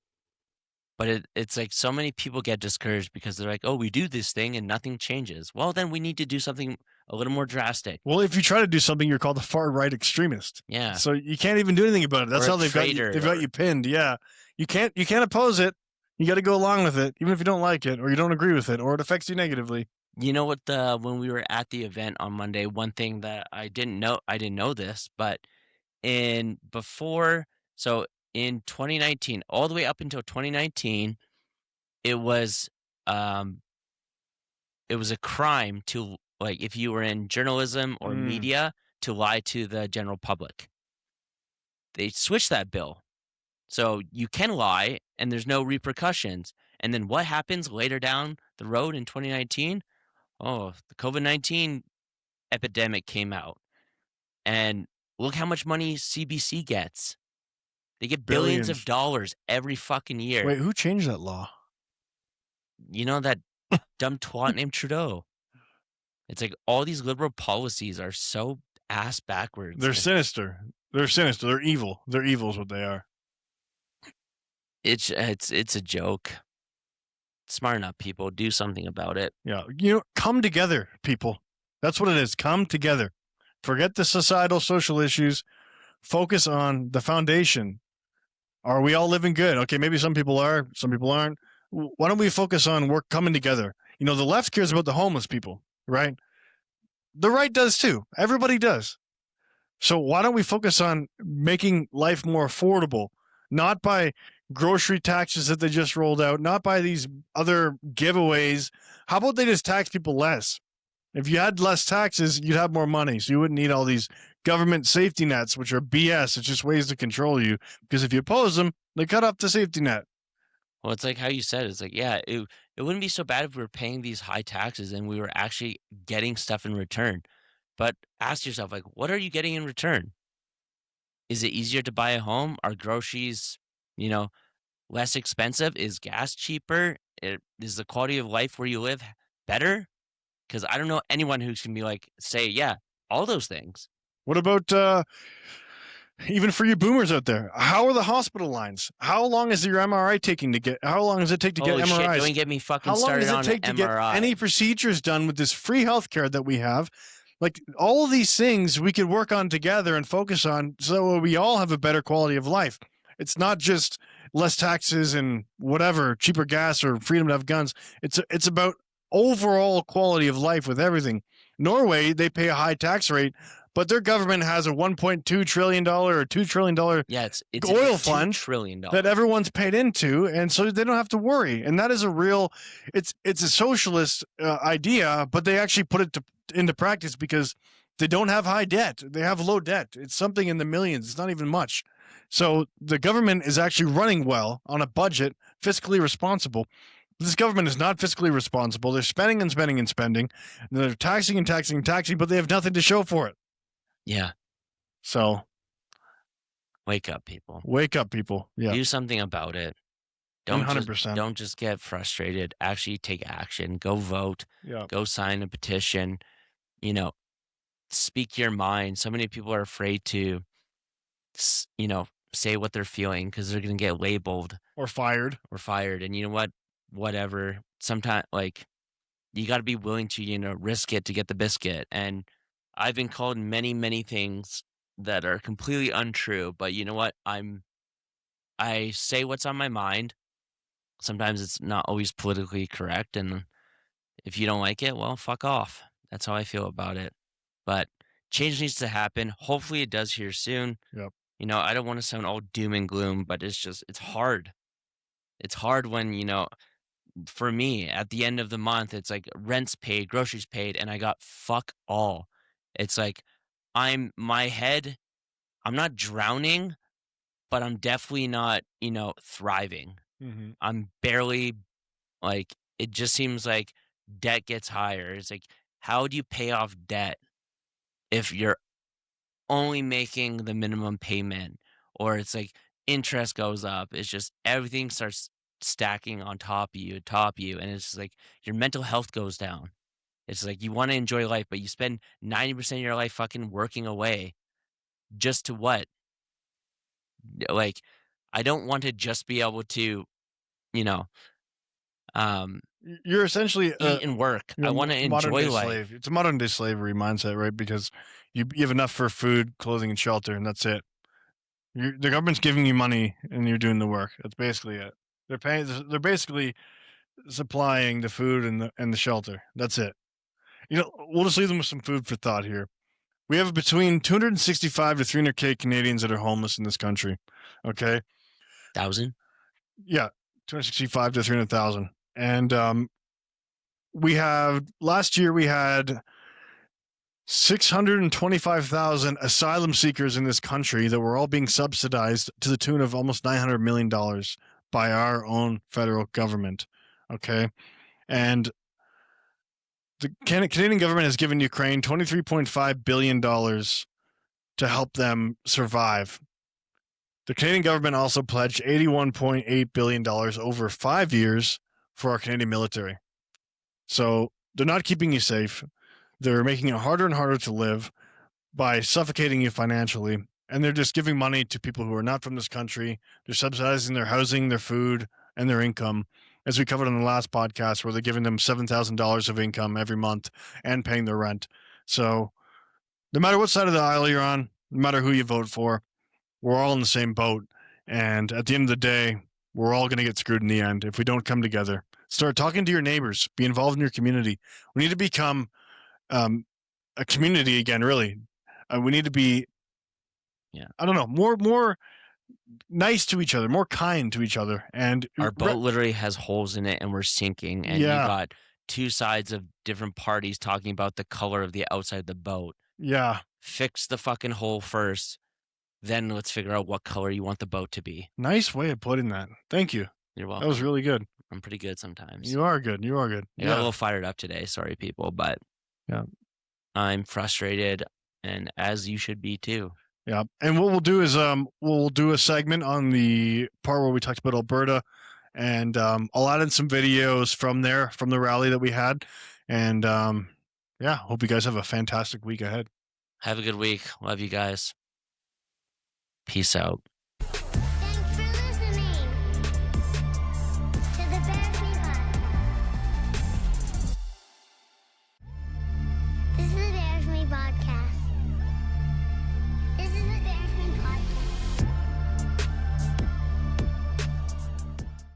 But it's like so many people get discouraged because they're like, oh, we do this thing and nothing changes. Well, then we need to do something a little more drastic. Well, if you try to do something, you're called a far right extremist. Yeah. So you can't even do anything about it. That's how they've got you pinned. Yeah. You can't oppose it. You got to go along with it, even if you don't like it or you don't agree with it or it affects you negatively. You know what? When we were at the event on Monday, one thing that I didn't know this, but in 2019, all the way up until 2019, it was a crime to, like, if you were in journalism or media, to lie to the general public. They switched that bill. So you can lie and there's no repercussions. And then what happens later down the road in 2019? Oh, the COVID-19 epidemic came out. And look how much money CBC gets. They get billions of dollars every fucking year. Wait, who changed that law? You know, that dumb twat named Trudeau. It's like all these liberal policies are so ass backwards. They're sinister. They're sinister. They're evil. They're evil is what they are. It's a joke. Smarten up, people. Do something about it. Yeah. Come together, people. That's what it is. Come together. Forget the societal social issues. Focus on the foundation. Are we all living good? Okay, maybe some people are, some people aren't. Why don't we focus on work coming together? The left cares about the homeless people, right? The right does too. Everybody does. So why don't we focus on making life more affordable? Not by grocery taxes that they just rolled out, not by these other giveaways. How about they just tax people less? If you had less taxes, you'd have more money, so you wouldn't need all these government safety nets, which are BS. It's just ways to control you, because if you oppose them, they cut off the safety net. Well, it's like how you said, it's like, yeah, it wouldn't be so bad if we were paying these high taxes and we were actually getting stuff in return. But ask yourself, like, what are you getting in return? Is it easier to buy a home? Are groceries, you know, less expensive? Is gas cheaper? Is the quality of life where you live better? Because I don't know anyone who can be like, say, yeah, all those things. What about even for you boomers out there? How are the hospital lines? How long is your MRI taking to get? How long does it take to Holy get shit, MRIs? don't get me fucking How long started does it on take to an get MRI. any procedures done with this free healthcare that we have? Like, all of these things we could work on together and focus on, so we all have a better quality of life. It's not just less taxes and whatever, cheaper gas or freedom to have guns. It's about overall quality of life with everything. Norway, they pay a high tax rate, but their government has a $1.2 trillion or $2 trillion Yeah, it's oil $2 fund trillion. that everyone's paid into, and so they don't have to worry. And that is a real, it's a socialist idea, but they actually put it into practice because they don't have high debt. They have low debt. It's something in the millions. It's not even much. So the government is actually running well on a budget, fiscally responsible. This government is not fiscally responsible. They're spending and spending and spending. And they're taxing and taxing and taxing, but they have nothing to show for it. Yeah. So wake up, people. Wake up, people. Yeah. Do something about it. Don't 100%. Don't just get frustrated. Actually take action. Go vote. Yeah. Go sign a petition. You know, speak your mind. So many people are afraid to, you know, say what they're feeling because they're going to get labeled. Or fired. And you know what? Whatever. Sometimes, like, you got to be willing to, you know, risk it to get the biscuit. And I've been called many, many things that are completely untrue. But you know what? I say what's on my mind. Sometimes it's not always politically correct. And if you don't like it, well, fuck off. That's how I feel about it. But change needs to happen. Hopefully it does here soon. Yep. You know, I don't want to sound all doom and gloom, but it's hard. It's hard when, you know, for me, at the end of the month, it's like rent's paid, groceries paid, and I got fuck all. It's like I'm not drowning, but I'm definitely not, you know, thriving. Mm-hmm. I'm barely, like, it just seems like debt gets higher. It's like, how do you pay off debt if you're only making the minimum payment? Or it's like interest goes up. It's just everything starts stacking on top of you. And it's just like your mental health goes down. It's like you want to enjoy life, but you spend 90% of your life fucking working away just to what? Like, I don't want to just be able to, you know, you're essentially eat and work. I want to enjoy life. Slave. It's a modern day slavery mindset, right? Because you have enough for food, clothing, and shelter, and that's it. The government's giving you money, and you're doing the work. That's basically it. They're paying. They're basically supplying the food and the shelter. That's it. You know, we'll just leave them with some food for thought here. We have between 265 to 300K Canadians that are homeless in this country. Okay. 1,000? Yeah, 265 to 300,000. And last year we had 625,000 asylum seekers in this country that were all being subsidized to the tune of almost $900 million by our own federal government. Okay. And the Canadian government has given Ukraine $23.5 billion to help them survive. The Canadian government also pledged $81.8 billion over 5 years for our Canadian military. So they're not keeping you safe. They're making it harder and harder to live by suffocating you financially. And they're just giving money to people who are not from this country. They're subsidizing their housing, their food, and their income. As we covered on the last podcast, where they're giving them $7,000 of income every month and paying their rent. So no matter what side of the aisle you're on, no matter who you vote for, we're all in the same boat. And at the end of the day, we're all going to get screwed in the end if we don't come together. Start talking to your neighbors. Be involved in your community. We need to become a community again, really. We need to be, I don't know, more nice to each other, more kind to each other. And our boat literally has holes in it and we're sinking. And you got two sides of different parties talking about the color of the outside of the boat. Yeah. Fix the fucking hole first. Then let's figure out what color you want the boat to be. Nice way of putting that. Thank you. You're welcome. That was really good. I'm pretty good sometimes. You are good. You are good. I got a little fired up today. Sorry, people, but yeah, I'm frustrated, and as you should be too. Yeah, and what we'll do is we'll do a segment on the part where we talked about Alberta, and I'll add in some videos from there, from the rally that we had, and yeah, hope you guys have a fantastic week ahead. Have a good week. Love you guys. Peace out.